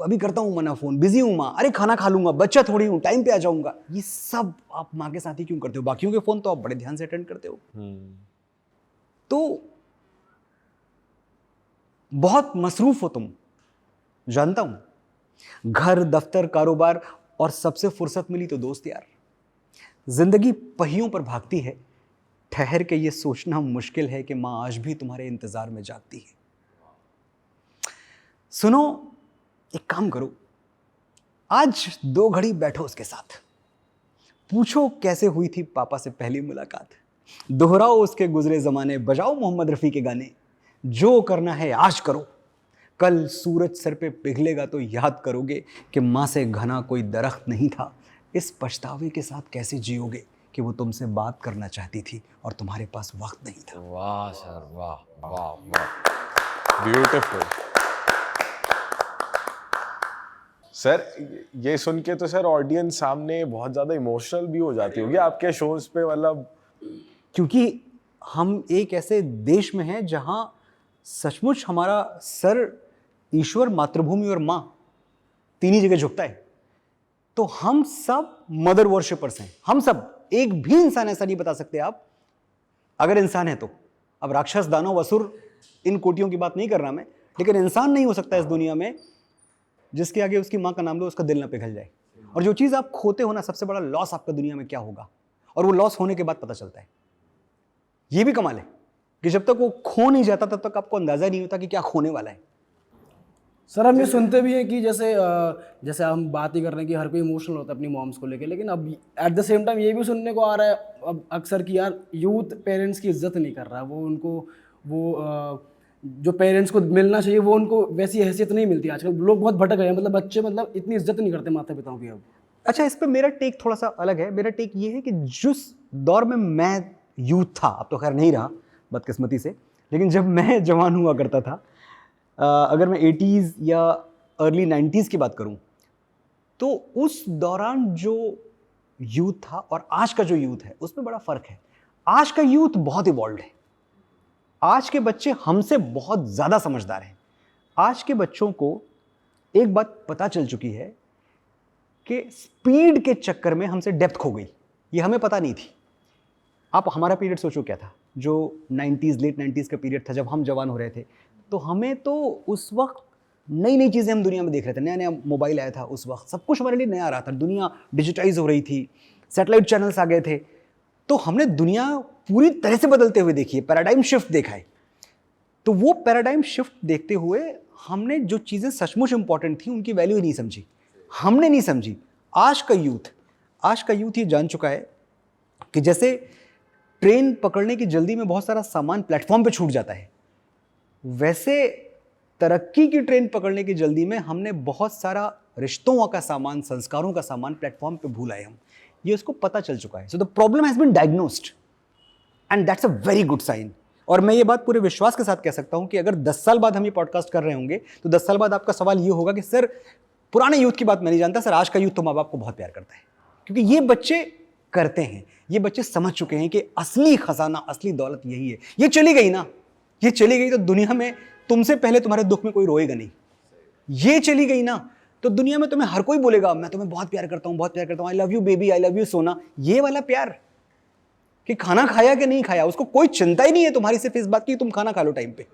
अभी करता हूँ मना, फ़ोन बिजी हूँ, माँ अरे खाना खा लूंगा, बच्चा थोड़ी हूँ, टाइम पे आ जाऊंगा। ये सब आप माँ के साथ ही क्यों करते हो? बाकियों के फ़ोन तो आप बड़े ध्यान से अटेंड करते हो। तो बहुत मसरूफ हो तुम, जानता हूं। घर, दफ्तर, कारोबार और सबसे फुर्सत मिली तो दोस्त यार। जिंदगी पहियों पर भागती है, ठहर के ये सोचना मुश्किल है कि मां आज भी तुम्हारे इंतजार में जागती है। सुनो, एक काम करो, आज 2 घड़ी बैठो उसके साथ, पूछो कैसे हुई थी पापा से पहली मुलाकात, दोहराओ उसके गुजरे जमाने, बजाओ मोहम्मद रफ़ी के गाने। जो करना है आज करो, कल सूरज सर पे पिघलेगा तो याद करोगे कि माँ से घना कोई दरख्त नहीं था। इस पछतावे के साथ कैसे जियोगे कि वो तुमसे बात करना चाहती थी और तुम्हारे पास वक्त नहीं था। वाह सर, वाह वाह वाह, ब्यूटीफुल सर। ये सुन के तो सर ऑडियंस सामने बहुत ज़्यादा इमोशनल भी हो जाती होगी आपके शोज पे, मतलब। क्योंकि हम एक ऐसे देश में हैं जहां सचमुच हमारा सर ईश्वर, मातृभूमि और माँ तीन ही जगह झुकता है। तो हम सब मदर वर्शिपर्स हैं, हम सब। एक भी इंसान ऐसा नहीं बता सकते आप, अगर इंसान है तो। अब राक्षस, दानव, असुर, इन कोटियों की बात नहीं कर रहा मैं, लेकिन इंसान नहीं हो सकता इस दुनिया में जिसके आगे उसकी माँ का नाम लो उसका दिल ना पिघल जाए। और जो चीज़ आप खोते हो ना, सबसे बड़ा लॉस आपका दुनिया में क्या होगा, और वो लॉस होने के बाद पता चलता है। ये भी कमाल है कि जब तक वो खो नहीं जाता तब तक आपको अंदाजा नहीं होता कि क्या खोने वाला है। सर हम ये सुनते भी हैं कि जैसे हम बात ही कर रहे हैं कि हर कोई इमोशनल होता है अपनी मॉम्स को लेके, लेकिन अब एट द सेम टाइम ये भी सुनने को आ रहा है अब अक्सर कि यार यूथ पेरेंट्स की इज्जत नहीं कर रहा है। वो उनको जो पेरेंट्स को मिलना चाहिए वो उनको वैसी हैसियत नहीं मिलती। आजकल लोग बहुत भटक गए हैं, मतलब बच्चे मतलब इतनी इज्जत नहीं करते माता पिताओं की अब। अच्छा, इस पर मेरा टेक थोड़ा सा अलग है। मेरा टेक ये है कि जिस दौर में मैं यूथ था, अब तो खैर नहीं रहा बदकिस्मती से, लेकिन जब मैं जवान हुआ करता था, अगर मैं 80s या अर्ली 90s की बात करूं, तो उस दौरान जो यूथ था और आज का जो यूथ है उसमें बड़ा फ़र्क है। आज का यूथ बहुत इवॉल्व है, आज के बच्चे हमसे बहुत ज़्यादा समझदार हैं। आज के बच्चों को एक बात पता चल चुकी है कि स्पीड के चक्कर में हमसे डेप्थ खो गई। ये हमें पता नहीं थी। आप हमारा पीरियड सोचो क्या था, जो 90s, लेट 90s का पीरियड था जब हम जवान हो रहे थे। तो हमें तो उस वक्त नई नई चीज़ें हम दुनिया में देख रहे थे, नया नया मोबाइल आया था उस वक्त, सब कुछ हमारे लिए नया आ रहा था, दुनिया डिजिटाइज हो रही थी, सैटेलाइट चैनल्स आ गए थे। तो हमने दुनिया पूरी तरह से बदलते हुए देखी है, पैराडाइम शिफ्ट देखा है। तो वो पैराडाइम शिफ्ट देखते हुए हमने जो चीज़ें सचमुच इंपॉर्टेंट थी उनकी वैल्यू ही नहीं समझी, हमने नहीं समझी। आज का यूथ ये जान चुका है कि जैसे ट्रेन पकड़ने की जल्दी में बहुत सारा सामान प्लेटफॉर्म पे छूट जाता है, वैसे तरक्की की ट्रेन पकड़ने की जल्दी में हमने बहुत सारा रिश्तों का सामान, संस्कारों का सामान प्लेटफॉर्म पे भूल आए हम। ये उसको पता चल चुका है। So the problem has been diagnosed and that's a very good sign. और मैं ये बात पूरे विश्वास के साथ कह सकता हूं कि अगर 10 साल बाद हम ये पॉडकास्ट कर रहे होंगे तो 10 साल बाद आपका सवाल ये होगा कि सर पुराने यूथ की बात मैं नहीं जानता सर, आज का यूथ तो माँ बाप को बहुत प्यार करता है, क्योंकि ये बच्चे करते हैं, ये बच्चे समझ चुके हैं कि असली खजाना, असली दौलत यही है। ये चली गई ना, ये चली गई तो दुनिया में तुमसे पहले तुम्हारे दुख में कोई रोएगा नहीं। ये चली गई ना तो दुनिया में तुम्हें हर कोई बोलेगा मैं तुम्हें बहुत प्यार करता हूँ, बहुत प्यार करता हूँ, I love you baby, I love you सोना। ये वाला प्यार कि खाना खाया कि नहीं खाया, उसको कोई चिंता ही नहीं है तुम्हारी सिर्फ इस बात की तुम खाना खा लो टाइम पे।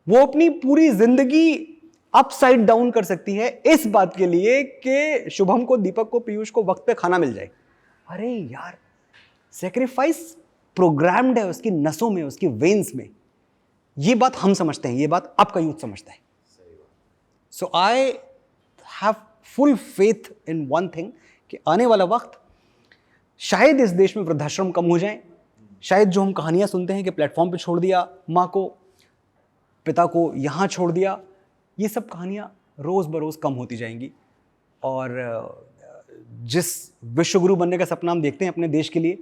वो अपनी पूरी जिंदगी अपसाइड डाउन कर सकती है इस बात के लिए कि शुभम को, दीपक को, पीयूष को वक्त पे खाना मिल जाए। अरे यार, सेक्रीफाइस प्रोग्राम्ड है उसकी नसों में, उसकी वेन्स में। ये बात हम समझते हैं, ये बात आपका यूथ समझता है। So I have full faith in one thing कि आने वाला वक्त शायद इस देश में वृद्धाश्रम कम हो जाए। शायद जो हम कहानियां सुनते हैं कि प्लेटफॉर्म पे छोड़ दिया माँ को, पिता को यहाँ छोड़ दिया, ये सब कहानियां रोज़ बरोज़ कम होती जाएंगी। और जिस विश्वगुरु बनने का सपना हम देखते हैं अपने देश के लिए,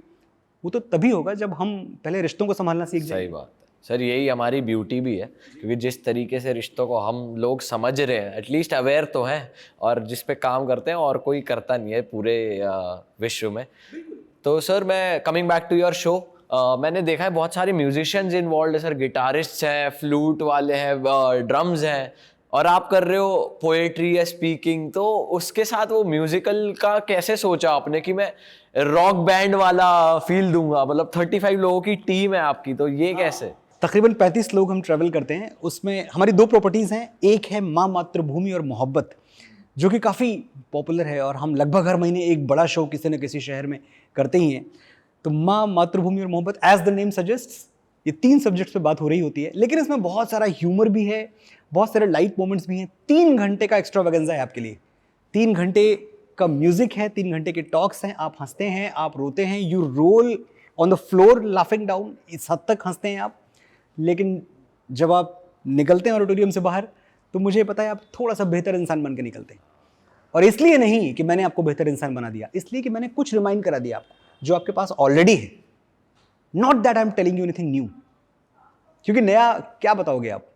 वो तो तभी होगा जब हम पहले रिश्तों को संभालना सीख जाएं। सही बात है सर, यही हमारी ब्यूटी भी है, क्योंकि जिस तरीके से रिश्तों को हम लोग समझ रहे हैं, एटलीस्ट अवेयर तो हैं, और जिस पे काम करते हैं और कोई करता नहीं है पूरे विश्व में। तो सर मैं coming back to your show, मैंने देखा है बहुत सारे म्यूजिशियंस इन्वॉल्व है सर, गिटारिस्ट हैं, फ्लूट वाले हैं, ड्रम्स हैं, और आप कर रहे हो पोएट्री या स्पीकिंग। तो उसके साथ वो म्यूजिकल का कैसे सोचा आपने कि मैं रॉक बैंड वाला फील दूंगा? मतलब 35 लोगों की टीम है आपकी, तो ये कैसे? तकरीबन 35 लोग हम ट्रैवल करते हैं। उसमें हमारी 2 प्रॉपर्टीज़ हैं, एक है माँ मातृभूमि और मोहब्बत, जो कि काफ़ी पॉपुलर है और हम लगभग हर महीने एक बड़ा शो किसी न किसी शहर में करते ही हैं। तो माँ मातृभूमि और मोहब्बत, एज द नेम सजेस्ट्स, ये 3 सब्जेक्ट्स पे बात हो रही होती है, लेकिन इसमें बहुत सारा ह्यूमर भी है, बहुत सारे लाइट मोमेंट्स भी हैं। 3 घंटे का एक्स्ट्रावेगेंजा है आपके लिए, 3 घंटे का म्यूजिक है, 3 घंटे के टॉक्स हैं, आप हंसते हैं, आप रोते हैं, you roll on the floor laughing down, इस हद तक हंसते हैं आप। लेकिन जब आप निकलते हैं ऑडिटोरियम से बाहर, तो मुझे पता है आप थोड़ा सा बेहतर इंसान बन के निकलते हैं। और इसलिए नहीं कि मैंने आपको बेहतर इंसान बना दिया, इसलिए कि मैंने कुछ रिमाइंड करा दिया आपको जो आपके पास ऑलरेडी है। Not that I am telling you anything new, क्योंकि नया क्या बताओगे आप,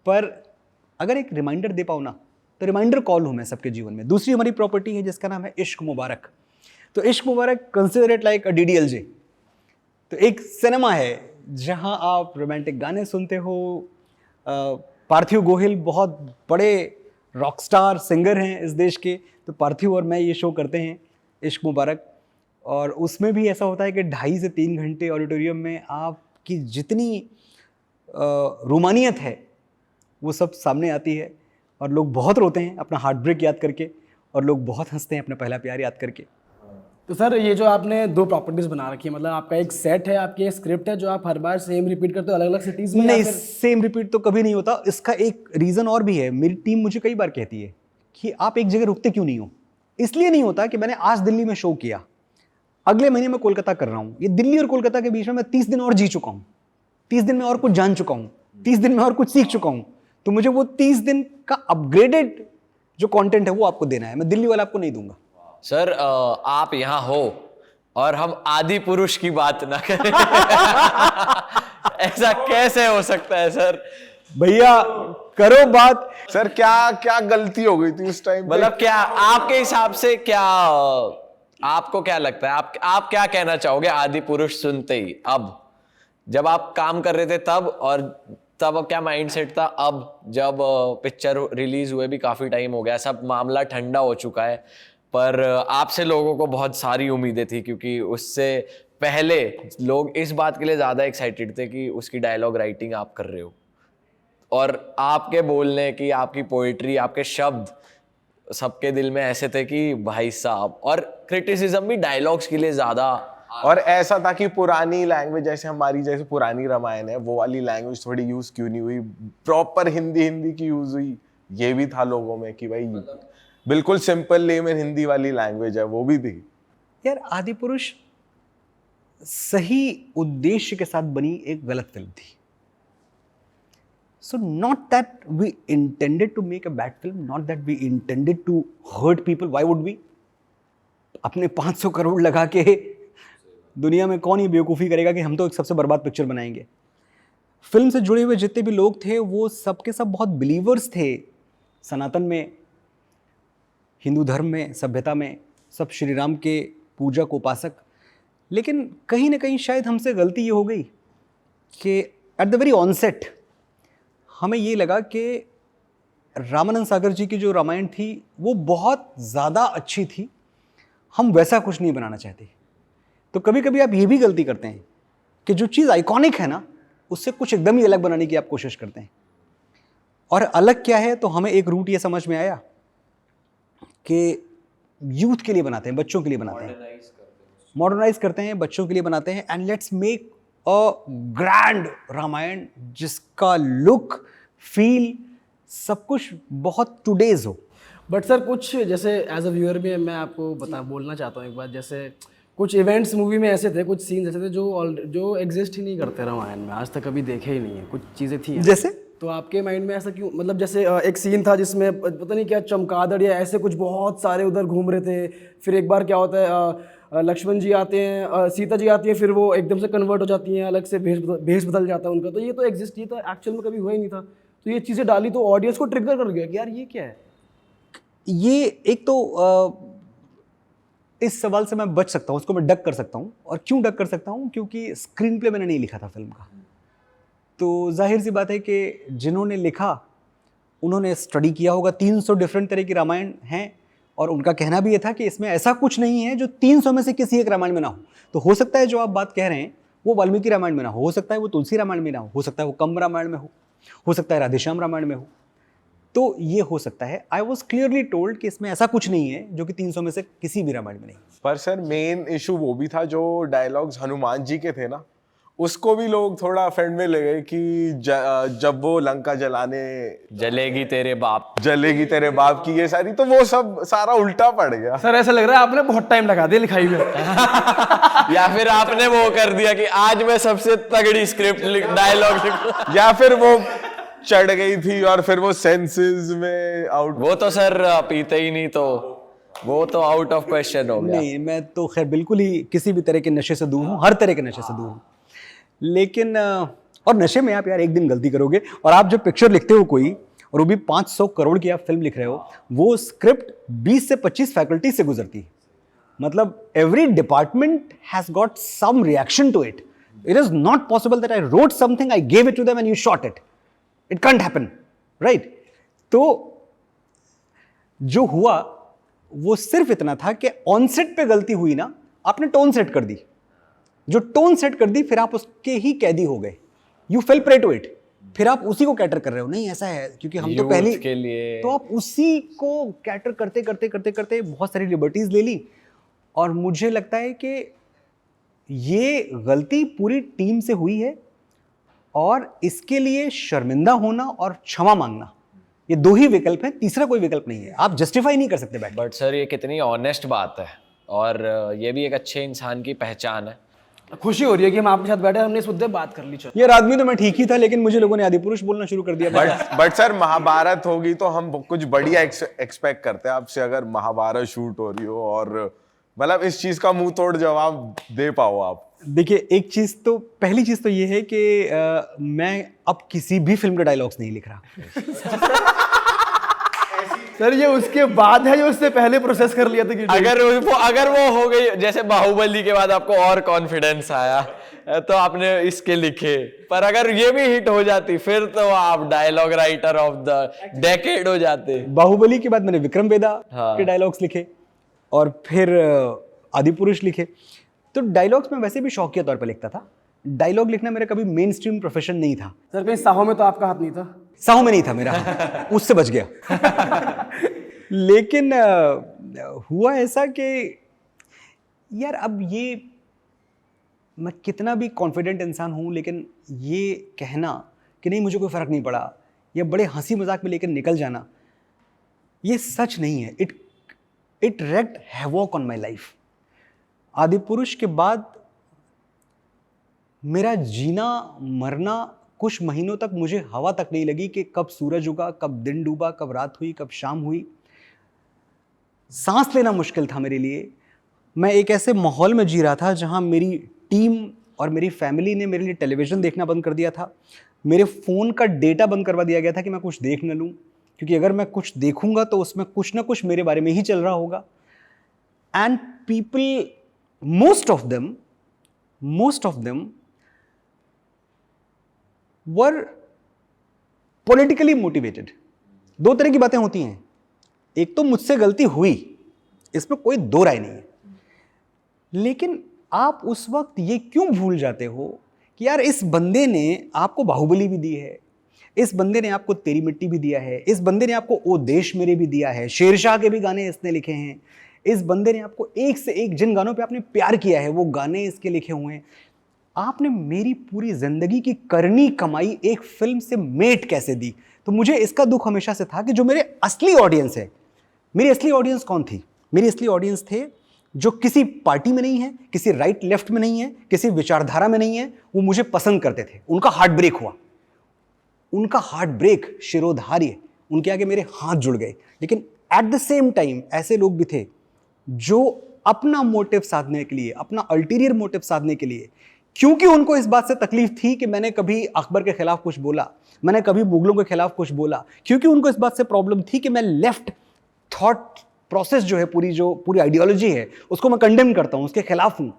पर अगर एक रिमाइंडर दे पाओ ना, तो रिमाइंडर कॉल हूं मैं सबके जीवन में। दूसरी हमारी प्रॉपर्टी है जिसका नाम है इश्क मुबारक। तो Ishq Mubarak, consider it like a DDLJ। तो एक सिनेमा है जहां आप रोमांटिक गाने सुनते हो। पार्थिव गोहिल बहुत बड़े रॉकस्टार सिंगर हैं इस देश के, तो पार्थिव और मैं ये शो करते हैं इश्क मुबारक, और उसमें भी ऐसा होता है कि 2.5 से 3 घंटे ऑडिटोरियम में आपकी जितनी रोमानियत है वो सब सामने आती है, और लोग बहुत रोते हैं अपना हार्ट ब्रेक याद करके, और लोग बहुत हंसते हैं अपना पहला प्यार याद करके। तो सर ये जो आपने 2 प्रॉपर्टीज बना रखी है, मतलब आपका एक सेट है, आपकी एक स्क्रिप्ट है जो आप हर बार सेम रिपीट करते हो अलग अलग सिटीज में? नहीं, सेम रिपीट तो कभी नहीं होता। इसका एक रीज़न और भी है। मेरी टीम मुझे कई बार कहती है कि आप एक जगह रुकते क्यों नहीं हो। इसलिए नहीं होता कि मैंने आज दिल्ली में शो किया, अगले महीने मैं कोलकाता कर रहा हूँ, ये दिल्ली और कोलकाता के बीच में मैं 30 दिन और जी चुका हूँ, 30 दिन में और कुछ जान चुका हूँ, 30 दिन में और कुछ सीख चुका हूँ। तो मुझे वो 30 दिन का अपग्रेडेड जो कंटेंट है वो आपको देना है, मैं दिल्ली वाला आपको नहीं दूंगा। सर आप यहाँ हो और हम आदि पुरुष की बात ना करें ऐसा कैसे हो सकता है सर? भैया करो बात। सर क्या क्या गलती हो गई थी उस टाइम? मतलब क्या आपके हिसाब से, क्या आपको क्या लगता है, आप क्या कहना चाहोगे आदि पुरुष सुनते ही? अब जब आप काम कर रहे थे तब, और तब क्या माइंडसेट था? अब जब पिक्चर रिलीज हुए भी काफी टाइम हो गया, सब मामला ठंडा हो चुका है, पर आपसे लोगों को बहुत सारी उम्मीदें थी, क्योंकि उससे पहले लोग इस बात के लिए ज्यादा एक्साइटेड थे कि उसकी डायलॉग राइटिंग आप कर रहे हो, और आपके बोलने की, आपकी पोएट्री, आपके शब्द सबके दिल में ऐसे थे कि भाई साहब, और क्रिटिसिज्म भी डायलॉग्स के लिए ज्यादा। और ऐसा था कि पुरानी लैंग्वेज, जैसे हमारी जैसे पुरानी रामायण है, वो वाली लैंग्वेज थोड़ी यूज क्यों नहीं हुई, प्रॉपर हिंदी की यूज हुई, ये भी था लोगों में कि भाई बिल्कुल सिंपल लेमन हिंदी वाली लैंग्वेज है, वो भी थी। यार आदि पुरुष सही उद्देश्य के साथ बनी एक गलत फिल्म थी। So not that we intended to make a bad film, not that we intended to hurt people. Why would we? अपने 500 करोड़ लगा के दुनिया में कौन ही बेवकूफ़ी करेगा कि हम तो एक सबसे बर्बाद पिक्चर बनाएंगे। फिल्म से जुड़े हुए जितने भी लोग थे वो सब के सब बहुत बिलीवर्स थे सनातन में, हिंदू धर्म में, सभ्यता में सब श्री राम के पूजक उपासक, लेकिन कहीं ना कहीं शायद हमसे गलती ये हो गई कि एट द वेरी ऑनसेट हमें ये लगा कि रामानंद सागर जी की जो रामायण थी वो बहुत ज़्यादा अच्छी थी, हम वैसा कुछ नहीं बनाना चाहते। तो कभी कभी आप ये भी गलती करते हैं कि जो चीज़ आइकॉनिक है ना उससे कुछ एकदम ही अलग बनाने की आप कोशिश करते हैं। और अलग क्या है, तो हमें एक रूट ये समझ में आया कि यूथ के लिए बनाते हैं, बच्चों के लिए बनाते हैं, मॉडर्नाइज करते हैं, बच्चों के लिए बनाते हैं, and let's make a grand Ramayana जिसका लुक, फील, सब कुछ बहुत टुडेज हो। बट सर कुछ जैसे एज अ व्यूअर भी मैं आपको बोलना चाहता हूँ एक बात, जैसे कुछ इवेंट्स मूवी में ऐसे थे, कुछ सीन्स ऐसे थे जो एग्जिस्ट ही नहीं करते रामायण में, आज तक कभी देखे ही नहीं है। कुछ चीज़ें थी जैसे तो आपके माइंड में ऐसा क्यों, मतलब जैसे एक सीन था जिसमें पता नहीं क्या चमगादड़ या ऐसे कुछ बहुत सारे उधर घूम रहे थे, फिर एक बार क्या होता है लक्ष्मण जी आते हैं, सीता जी आती है, फिर वो एकदम से कन्वर्ट हो जाती हैं, अलग से भेष बदल जाता है उनका। तो ये तो एग्जिस्ट, ये तो एक्चुअल में कभी हुआ ही नहीं था। तो ये चीज़ें डाली तो ऑडियंस को ट्रिगर कर गया कि यार ये क्या है। ये एक तो इस सवाल से मैं बच सकता हूँ, उसको मैं डक कर सकता हूँ। और क्यों डक कर सकता हूँ? क्योंकि स्क्रीन प्ले मैंने नहीं लिखा था फिल्म का। तो जाहिर सी बात है कि जिन्होंने लिखा उन्होंने स्टडी किया होगा। 300 डिफरेंट तरह की रामायण हैं और उनका कहना भी ये था कि इसमें ऐसा कुछ नहीं है जो 300 में से किसी एक रामायण में ना हो। तो हो सकता है जो आप बात कह रहे हैं वो वाल्मीकि रामायण में ना हो सकता है वो तुलसी रामायण में ना हो सकता है वो कंब रामायण में हो सकता है राधेश्याम रामायण में हो। तो ये हो सकता है। आई वॉज क्लियरली टोल्ड कि इसमें ऐसा कुछ नहीं है जो कि 300 में से किसी भी रामायण में नहीं। पर सर मेन इशू वो भी था जो डायलॉग्स हनुमान जी के थे ना, उसको भी लोग थोड़ा ऑफेंड में ले गए कि जब वो लंका जलेगी तेरे बाप जलेगी तेरे बाप की ये सारी, तो वो सब सारा उल्टा पड़ गया। सर ऐसा लग रहा है आपने बहुत टाइम लगा दिया लिखाई में। या फिर आपने वो कर दिया कि आज मैं सबसे तगड़ी स्क्रिप्ट डायलॉग या फिर वो चढ़ गई थी और फिर वो सेंसेस में आउट। वो तो सर पीते ही नहीं, तो वो तो आउट ऑफ क्वेश्चन हो गया। नहीं, मैं तो खैर बिल्कुल ही किसी भी तरह के नशे से दूर हूँ, हर तरह के नशे से दूर हूँ। लेकिन और नशे में आप यार एक दिन गलती करोगे और आप जब पिक्चर लिखते हो कोई, और वो भी 500 करोड़ की आप फिल्म लिख रहे हो, वो स्क्रिप्ट 20 से 25 फैकल्टी से गुजरती है। मतलब every department has got some reaction to it. It is not possible that I wrote something, I gave it to them and you shot it. It can't happen, right? तो जो हुआ वो सिर्फ इतना था कि ऑनसेट पे गलती हुई ना, आपने टोन सेट कर दी। जो टोन सेट कर दी फिर आप उसके ही कैदी हो गए। You fell prey to it. फिर आप उसी को कैटर कर रहे हो, नहीं ऐसा है क्योंकि हम तो पहले के लिए, तो आप उसी को कैटर करते करते करते करते बहुत सारी लिबर्टीज ले ली। और मुझे लगता है कि ये गलती पूरी टीम से हुई है और इसके लिए शर्मिंदा होना और क्षमा मांगना, ये दो ही विकल्प हैं, तीसरा कोई विकल्प नहीं है। आप जस्टिफाई नहीं कर सकते बैठ। बट सर ये कितनी ऑनेस्ट बात है और ये भी एक अच्छे इंसान की पहचान है। खुशी हो रही है कि हम आपके साथ बैठे, हमने इस मुद्दे बात कर ली। चलो यार आदमी तो मैं ठीक ही था, लेकिन मुझे लोगों ने आदि पुरुष बोलना शुरू कर दिया। बट सर महाभारत होगी तो हम कुछ बढ़िया एक्सपेक्ट करते हैं आपसे। अगर महाभारत शूट हो रही हो और मतलब इस चीज का मुंह तोड़ जवाब दे पाओ आप। देखिए, एक चीज तो, पहली चीज तो ये है कि मैं अब किसी भी फिल्म के डायलॉग्स नहीं लिख रहा। सर ये उसके बाद है, जो उससे पहले प्रोसेस कर लिया था कि अगर वो हो गई, जैसे बाहुबली के बाद आपको और कॉन्फिडेंस आया तो आपने इसके लिखे, पर अगर ये भी हिट हो जाती फिर तो आप dialogue writer of the decade हो जाते। बाहुबली के बाद मैंने विक्रम वेदा के डायलॉग्स लिखे और फिर आदि पुरुष लिखे। तो डायलॉग्स में वैसे भी शौकिया तौर पर लिखता था। डायलॉग लिखना मेरा कभी मेन स्ट्रीम प्रोफेशन नहीं था। सर कहीं साहों में तो आपका हाथ नहीं था? साहों में नहीं था मेरा, उससे बच गया। लेकिन हुआ ऐसा कि यार अब ये, मैं कितना भी कॉन्फिडेंट इंसान हूँ, लेकिन ये कहना कि नहीं मुझे कोई फ़र्क नहीं पड़ा या बड़े हंसी मजाक में लेकर निकल जाना, ये सच नहीं है। It wrecked havoc on my life. Adipurush के बाद मेरा जीना मरना कुछ महीनों तक मुझे हवा तक नहीं लगी कि कब सूरज उगा, कब दिन डूबा, कब रात हुई, कब शाम हुई। सांस लेना मुश्किल था मेरे लिए। मैं एक ऐसे माहौल में जी रहा था जहां मेरी टीम और मेरी फैमिली ने मेरे लिए टेलीविज़न देखना बंद कर दिया था। मेरे फ़ोन का डेटा बंद करवा दिया गया था कि मैं कुछ देख न लूँ। क्योंकि अगर मैं कुछ देखूंगा तो उसमें कुछ ना कुछ मेरे बारे में ही चल रहा होगा. And people, most of them were politically motivated. दो तरह की बातें होती हैं. एक तो मुझसे गलती हुई, इसमें कोई दो राय नहीं है, लेकिन आप उस वक्त ये क्यों भूल जाते हो कि यार इस बंदे ने आपको बाहुबली भी दी है, इस बंदे ने आपको तेरी मिट्टी भी दिया है, इस बंदे ने आपको ओ देश मेरे भी दिया है, शेरशाह के भी गाने इसने लिखे हैं, इस बंदे ने आपको एक से एक जिन गानों पे आपने प्यार किया है वो गाने इसके लिखे हुए हैं. आपने मेरी पूरी जिंदगी की करनी कमाई एक फिल्म से मेट कैसे दी? तो मुझे इसका दुख हमेशा से था कि जो मेरे असली ऑडियंस है, मेरी असली ऑडियंस कौन थी? मेरी असली ऑडियंस थे जो किसी पार्टी में नहीं है, किसी राइट लेफ्ट में नहीं है, किसी विचारधारा में नहीं है, वो मुझे पसंद करते थे. उनका हार्ट ब्रेक हुआ, उनका हार्ट ब्रेक शिरोधार्य, उनके आगे मेरे हाथ जुड़ गए. लेकिन एट द सेम टाइम ऐसे लोग भी थे जो अपना मोटिव साधने के लिए, अपना अल्टीरियर मोटिव साधने के लिए, क्योंकि उनको इस बात से तकलीफ थी कि मैंने कभी अकबर के खिलाफ कुछ बोला, मैंने कभी मुगलों के खिलाफ कुछ बोला, क्योंकि उनको इस बात से प्रॉब्लम थी कि मैं लेफ्ट थॉट प्रोसेस जो है, पूरी आइडियोलॉजी है, उसको मैं कंडेम करता हूं, उसके खिलाफ हूं.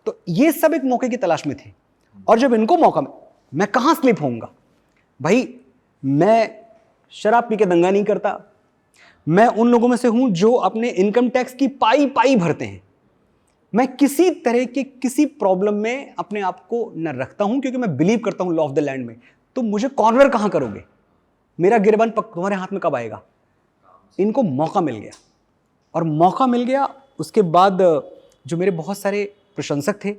तो ये सब एक मौके की तलाश में थे. और जब इनको मौका, मैं कहां स्लिप होऊंगा भाई? मैं शराब पी के दंगा नहीं करता. मैं उन लोगों में से हूं जो अपने इनकम टैक्स की पाई पाई भरते हैं. मैं किसी तरह की किसी प्रॉब्लम में अपने आप को न रखता हूं, क्योंकि मैं बिलीव करता हूं लॉ ऑफ द लैंड में. तो मुझे कॉर्नर कहां करोगे? मेरा गिरबान तुम्हारे हाथ में कब आएगा? इनको मौका मिल गया, और मौका मिल गया. उसके बाद जो मेरे बहुत सारे प्रशंसक थे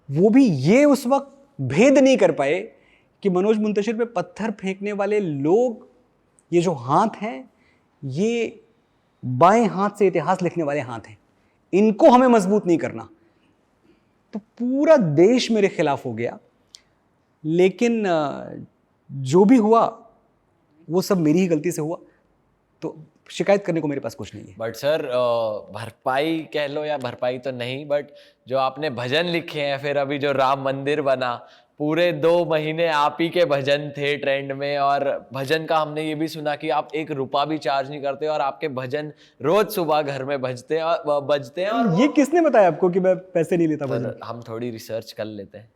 वो भी ये उस वक्त भेद नहीं कर पाए कि मनोज मुंतशिर पे पत्थर फेंकने वाले लोग, ये जो हाथ हैं, ये बाएं हाथ से इतिहास लिखने वाले हाथ हैं, इनको हमें मजबूत नहीं करना. तो पूरा देश मेरे खिलाफ हो गया. लेकिन जो भी हुआ वो सब मेरी ही गलती से हुआ, तो शिकायत करने को मेरे पास कुछ नहीं है. बट सर, भरपाई कह लो या भरपाई तो नहीं, बट जो आपने भजन लिखे हैं, फिर अभी जो राम मंदिर बना, पूरे 2 महीने आप ही के भजन थे ट्रेंड में. और भजन का हमने ये भी सुना कि आप 1 रुपया भी चार्ज नहीं करते, और आपके भजन रोज सुबह घर में बजते हैं. और ये किसने बताया आपको कि मैं पैसे नहीं लेता? भजन हम थोड़ी रिसर्च कर लेते हैं.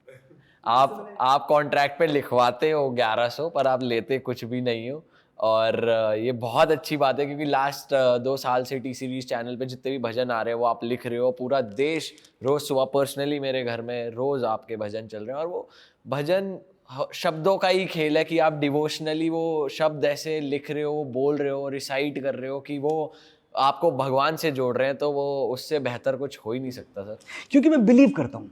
आप कॉन्ट्रैक्ट पे लिखवाते हो 1100, पर आप लेते कुछ भी नहीं हो. और ये बहुत अच्छी बात है, क्योंकि लास्ट 2 साल से टी सीरीज चैनल पे जितने भी भजन आ रहे हैं वो आप लिख रहे हो. पूरा देश रोज सुबह, पर्सनली मेरे घर में रोज आपके भजन चल रहे हैं. और वो भजन शब्दों का ही खेल है कि आप डिवोशनली वो शब्द ऐसे लिख रहे हो, बोल रहे हो, रिसाइट कर रहे हो कि वो आपको भगवान से जोड़ रहे हैं. तो वो उससे बेहतर कुछ हो ही नहीं सकता सर. क्योंकि मैं बिलीव करता हूँ,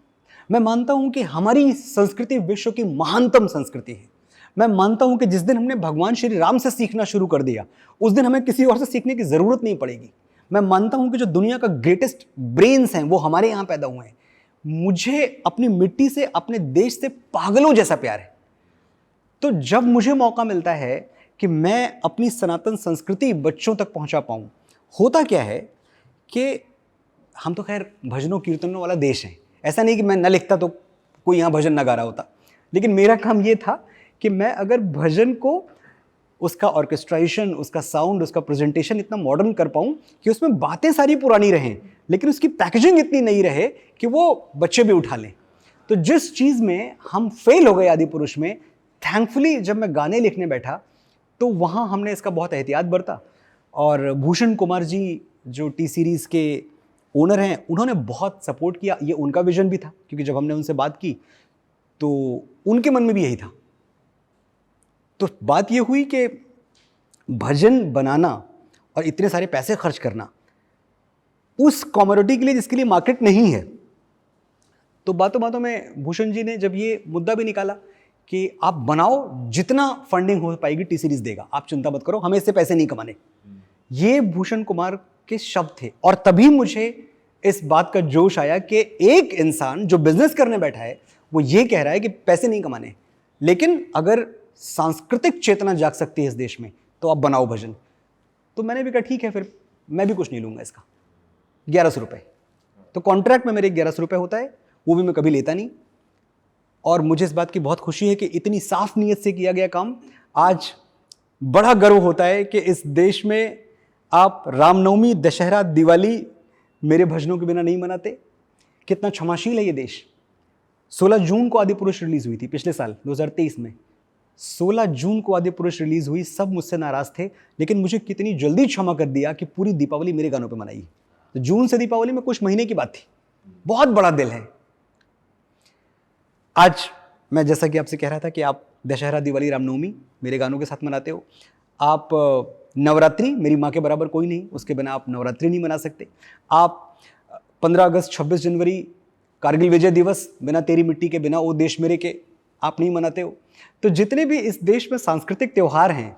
मैं मानता हूँ कि हमारी संस्कृति विश्व की महानतम संस्कृति है. मैं मानता हूं कि जिस दिन हमने भगवान श्री राम से सीखना शुरू कर दिया, उस दिन हमें किसी और से सीखने की जरूरत नहीं पड़ेगी. मैं मानता हूं कि जो दुनिया का ग्रेटेस्ट ब्रेन्स हैं वो हमारे यहां पैदा हुए हैं. मुझे अपनी मिट्टी से, अपने देश से पागलों जैसा प्यार है. तो जब मुझे मौका मिलता है कि मैं अपनी सनातन संस्कृति बच्चों तक पहुंचा पाऊं, होता क्या है कि हम तो खैर भजनों कीर्तनों वाला देश है. ऐसा नहीं कि मैं न लिखता तो कोई यहाँ भजन न गा रहा होता, लेकिन मेरा काम ये था कि मैं अगर भजन को, उसका ऑर्केस्ट्रेशन, उसका साउंड, उसका प्रेजेंटेशन इतना मॉडर्न कर पाऊँ कि उसमें बातें सारी पुरानी रहें, लेकिन उसकी पैकेजिंग इतनी नई रहे कि वो बच्चे भी उठा लें. तो जिस चीज़ में हम फेल हो गए आदि पुरुष में, थैंकफुली जब मैं गाने लिखने बैठा तो वहाँ हमने इसका बहुत एहतियात बरता. और भूषण कुमार जी जो टी सीरीज़ के ओनर हैं, उन्होंने बहुत सपोर्ट किया. ये उनका विजन भी था, क्योंकि जब हमने उनसे बात की तो उनके मन में भी यही था. तो बात ये हुई कि भजन बनाना और इतने सारे पैसे खर्च करना उस कॉमोडिटी के लिए जिसके लिए मार्केट नहीं है. तो बातों बातों में भूषण जी ने जब ये मुद्दा भी निकाला कि आप बनाओ, जितना फंडिंग हो पाएगी टी सीरीज देगा, आप चिंता मत करो, हमें इससे पैसे नहीं कमाने. ये भूषण कुमार के शब्द थे. और तभी मुझे इस बात का जोश आया कि एक इंसान जो बिजनेस करने बैठा है वो ये कह रहा है कि पैसे नहीं कमाने, लेकिन अगर सांस्कृतिक चेतना जाग सकती है इस देश में तो आप बनाओ भजन. तो मैंने भी कहा ठीक है, फिर मैं भी कुछ नहीं लूँगा इसका. 1100 रुपये तो कॉन्ट्रैक्ट में मेरे 1100 रुपये होता है, वो भी मैं कभी लेता नहीं. और मुझे इस बात की बहुत खुशी है कि इतनी साफ नीयत से किया गया काम आज बड़ा गर्व होता है कि इस देश में आप रामनवमी, दशहरा, दिवाली मेरे भजनों के बिना नहीं मनाते। कितना क्षमाशील है ये देश। 16 जून को आदिपुरुष रिलीज हुई थी पिछले साल 2023 में। 16 जून को आदिपुरुष रिलीज हुई, सब मुझसे नाराज थे, लेकिन मुझे कितनी जल्दी क्षमा कर दिया कि पूरी दीपावली मेरे गानों पे मनाई। तो जून से दीपावली में कुछ महीने की बात थी। बहुत बड़ा दिल है। आज मैं जैसा कि आपसे कह रहा था कि आप दशहरा, दिवाली, रामनवमी मेरे गानों के साथ मनाते हो। आप नवरात्रि, मेरी माँ के बराबर कोई नहीं, उसके बिना आप नवरात्रि नहीं मना सकते। आप 15 अगस्त, 26 जनवरी, कारगिल विजय दिवस बिना तेरी मिट्टी के, बिना ओ देश मेरे के आप नहीं मनाते हो। तो जितने भी इस देश में सांस्कृतिक त्यौहार हैं,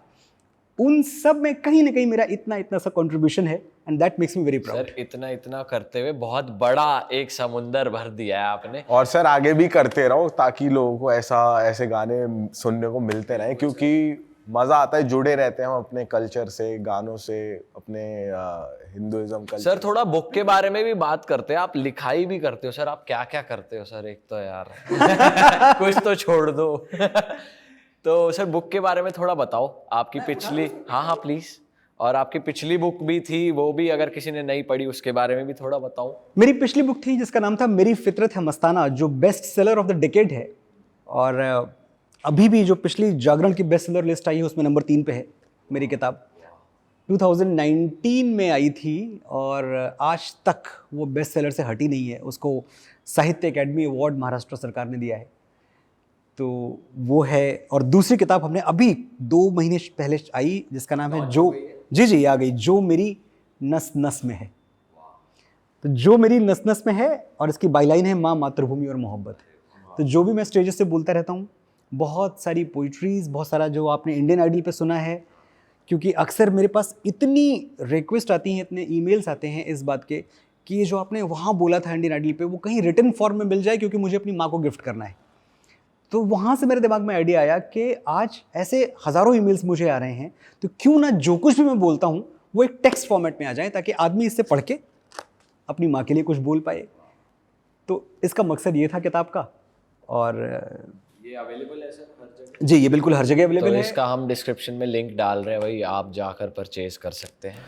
उन सब में कहीं ना कहीं मेरा इतना इतना सा कंट्रीब्यूशन है, and that makes me very proud. Sir इतना इतना करते हुए बहुत बड़ा एक समुंदर भर दिया है आपने। और सर आगे भी करते रहो ताकि लोगों को ऐसे गाने सुनने को मिलते रहें, क्योंकि मजा आता है, जुड़े रहते हैं हम अपने कल्चर से, गानों से, अपने हिंदुइज्म कल्चर। सर थोड़ा बुक के बारे में भी बात करते हैं। आप लिखाई भी करते हो सर, आप क्या क्या करते हो सर? एक तो यार कुछ तो छोड़ दो। तो सर बुक के बारे में थोड़ा बताओ। आपकी पिछली, हाँ प्लीज, और आपकी पिछली बुक भी थी, वो भी अगर किसी ने नहीं पढ़ी उसके बारे में भी थोड़ा बताओ। मेरी पिछली बुक थी जिसका नाम था मेरी फितरत है मस्ताना, जो best seller of the decade है, और अभी भी जो पिछली जागरण की बेस्ट सेलर लिस्ट आई है उसमें नंबर 3 पे है मेरी किताब। 2019 में आई थी और आज तक वो बेस्ट सेलर से हटी नहीं है। उसको साहित्य अकेडमी अवार्ड महाराष्ट्र सरकार ने दिया है, तो वो है। और दूसरी किताब हमने अभी 2 महीने पहले आई, जिसका नाम है जो, जी आ गई, जो मेरी नस नस में है। तो जो मेरी नस नस में है, और इसकी बाईलाइन है माँ, मातृभूमि और मोहब्बत। तो जो भी मैं स्टेजेस से बोलता रहता हूँ, बहुत सारी पोइट्रीज, बहुत सारा जो आपने इंडियन आइडल पे सुना है, क्योंकि अक्सर मेरे पास इतनी रिक्वेस्ट आती हैं, इतने ईमेल्स आते हैं इस बात के कि ये जो आपने वहाँ बोला था इंडियन आइडल पे, वो कहीं रिटन फॉर्म में मिल जाए, क्योंकि मुझे अपनी माँ को गिफ्ट करना है। तो वहाँ से मेरे दिमाग में आइडिया आया कि आज ऐसे हज़ारों ईमेल्स मुझे आ रहे हैं, तो क्यों ना जो कुछ भी मैं बोलता हूँ वो एक टेक्स्ट फॉर्मेट में आ जाए, ताकि आदमी इससे पढ़ के अपनी माँ के लिए कुछ बोल पाए। तो इसका मकसद ये था किताब का। और ये अवेलेबल है सर हर जगह? जी, ये बिल्कुल हर जगह अवेलेबल तो है। इसका हम डिस्क्रिप्शन में लिंक डाल रहे हैं, भाई आप जाकर परचेज कर सकते हैं।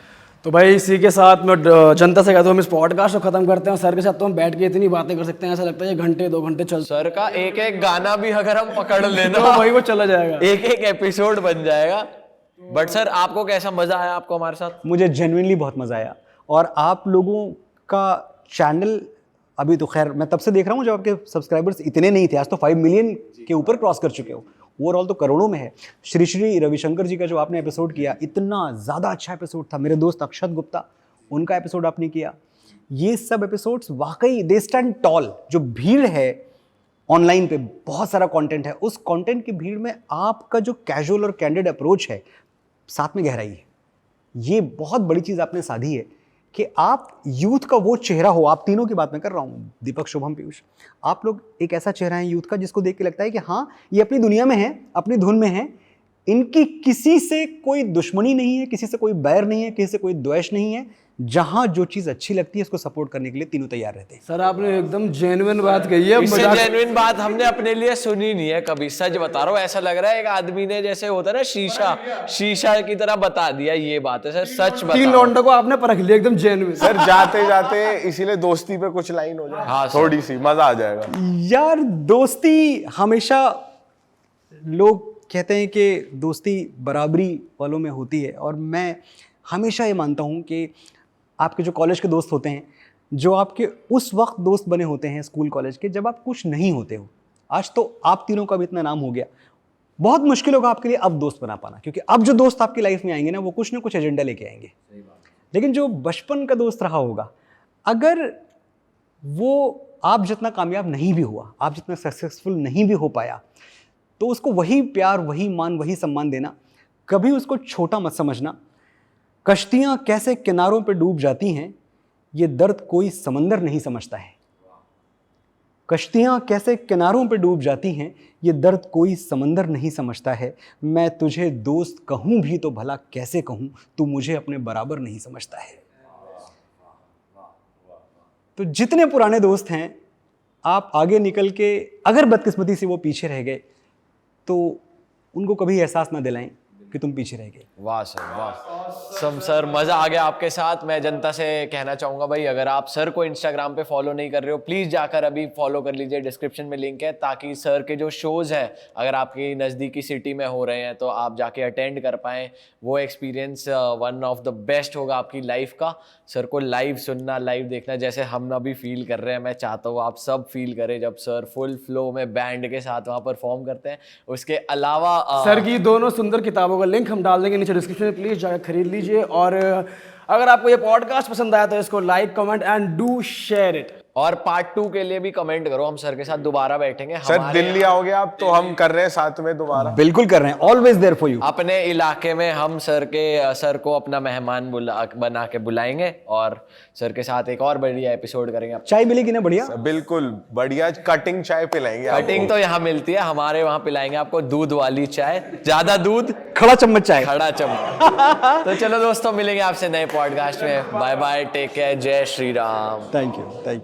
तो भाई इसी के साथ मैं जनता से कहता हूँ हम इस पॉडकास्ट को खत्म करते हैं। सर के साथ तो हम बैठ के इतनी बातें कर सकते हैं, ऐसा लगता है ये घंटे 2 घंटे चल। सर का एक एक गाना भी अगर हम पकड़ लेना तो भाई वो चला जाएगा, एक एक एपिसोड बन जाएगा। बट सर आपको कैसा मजा आया आपको हमारे साथ? मुझे जेन्युइनली बहुत मज़ा आया। और आप लोगों का चैनल, अभी तो खैर मैं तब से देख रहा हूँ जब आपके सब्सक्राइबर्स इतने नहीं थे, आज तो 5 मिलियन के ऊपर क्रॉस कर चुके हो। ओवरऑल तो करोड़ों में है। श्री श्री रविशंकर जी का जो आपने एपिसोड किया, इतना ज़्यादा अच्छा एपिसोड था। मेरे दोस्त अक्षत गुप्ता, उनका एपिसोड आपने किया। ये सब एपिसोड्स वाकई दे स्टैंड टॉल। जो भीड़ है ऑनलाइन पे, बहुत सारा कंटेंट है, उस कंटेंट की भीड़ में आपका जो कैजुअल और कैंडिड अप्रोच है, साथ में गहराई है। ये बहुत बड़ी चीज़ आपने साधी है कि आप यूथ का वो चेहरा हो। आप तीनों की बात मैं कर रहा हूँ, दीपक, शुभम, पीयूष, आप लोग एक ऐसा चेहरा है यूथ का जिसको देख के लगता है कि हाँ, ये अपनी दुनिया में है, अपनी धुन में है, इनकी किसी से कोई दुश्मनी नहीं है, किसी से कोई बैर नहीं है, किसी से कोई द्वेष नहीं है। जहां जो चीज अच्छी लगती है उसको सपोर्ट करने के लिए तीनों तैयार रहते हैं। सर आपने एकदम जेन्युइन बात कही है। इससे जेन्युइन बात हमने अपने लिए सुनी नहीं है कभी, सच बता रहा हूँ। ऐसा लग रहा है एक आदमी ने, जैसे होता है ना शीशा की तरह बता दिया ये बात है सर, सच बता 3 लौंडों को आपने परख लिया एकदम जेन्युइन। सर जाते जाते इसीलिए दोस्ती पे कुछ लाइन हो जाए, हाँ, थोड़ी सी मजा आ जाएगा। यार दोस्ती हमेशा, लोग कहते हैं कि दोस्ती बराबरी वालों में होती है, और मैं हमेशा ये मानता हूँ कि आपके जो कॉलेज के दोस्त होते हैं, जो आपके उस वक्त दोस्त बने होते हैं स्कूल कॉलेज के, जब आप कुछ नहीं होते हो। आज तो आप तीनों का भी इतना नाम हो गया, बहुत मुश्किल होगा आपके लिए अब दोस्त बना पाना, क्योंकि अब जो दोस्त आपकी लाइफ में आएंगे ना, वो कुछ ना कुछ एजेंडा लेके आएंगे। लेकिन जो बचपन का दोस्त रहा होगा, अगर वो आप जितना कामयाब नहीं भी हुआ, आप जितना सक्सेसफुल नहीं भी हो पाया, तो उसको वही प्यार, वही मान, वही सम्मान देना। कभी उसको छोटा मत समझना। कश्तियां कैसे किनारों पे डूब जाती हैं, ये दर्द कोई समंदर नहीं समझता है। कश्तियां कैसे किनारों पे डूब जाती हैं, ये दर्द कोई समंदर नहीं समझता है। मैं तुझे दोस्त कहूं भी तो भला कैसे कहूं, तू मुझे अपने बराबर नहीं समझता है। तो जितने पुराने दोस्त हैं, आप आगे निकल के, अगर बदकिस्मती से वो पीछे रह गए, तो उनको कभी एहसास ना दिलाएं कि तुम पीछे रह गए। वाह सर, वाह सर, मजा आ गया आपके साथ। मैं जनता से कहना चाहूंगा भाई, अगर आप सर को इंस्टाग्राम पे फॉलो नहीं कर रहे हो, प्लीज जाकर अभी फॉलो कर लीजिए, डिस्क्रिप्शन में लिंक है, ताकि सर के जो शोज हैं अगर आपकी नज़दीकी सिटी में हो रहे हैं तो आप जाके अटेंड कर पाएँ। वो experience one of the best होगा आपकी लाइफ का। सर को लाइव सुनना, लाइव देखना, जैसे हम अभी फील कर रहे हैं, मैं चाहता हूँ आप सब फील करें जब सर फुल फ्लो में बैंड के साथ वहाँ परफॉर्म करते हैं। उसके अलावा सर की दोनों सुंदर किताबों का लिंक हम डाल देंगे नीचे डिस्क्रिप्शन में, प्लीज जाकर खरीद लीजिए। और अगर आपको ये पॉडकास्ट पसंद आया तो इसको like, comment and do share it. और पार्ट 2 के लिए भी कमेंट करो, हम सर के साथ दोबारा बैठेंगे। सर हमारे दिल्ली आओगे आप तो हम कर रहे हैं साथ में दोबारा। बिल्कुल कर रहे हैं, ऑलवेज देयर फॉर यू। अपने इलाके में हम सर को अपना मेहमान बना के बुलाएंगे और सर के साथ एक और बढ़िया एपिसोड करेंगे। चाय मिलेगी ना बढ़िया? बिल्कुल बढ़िया कटिंग चाय पिलाएंगे आपको। कटिंग तो यहाँ मिलती है, हमारे वहाँ पिलाएंगे आपको दूध वाली चाय, ज्यादा दूध, खड़ा चम्मच चाय। खड़ा चम्मच। तो चलो दोस्तों, मिलेंगे आपसे नए पॉडकास्ट में। बाय बाय, टेक केयर, जय श्री राम। Thank you.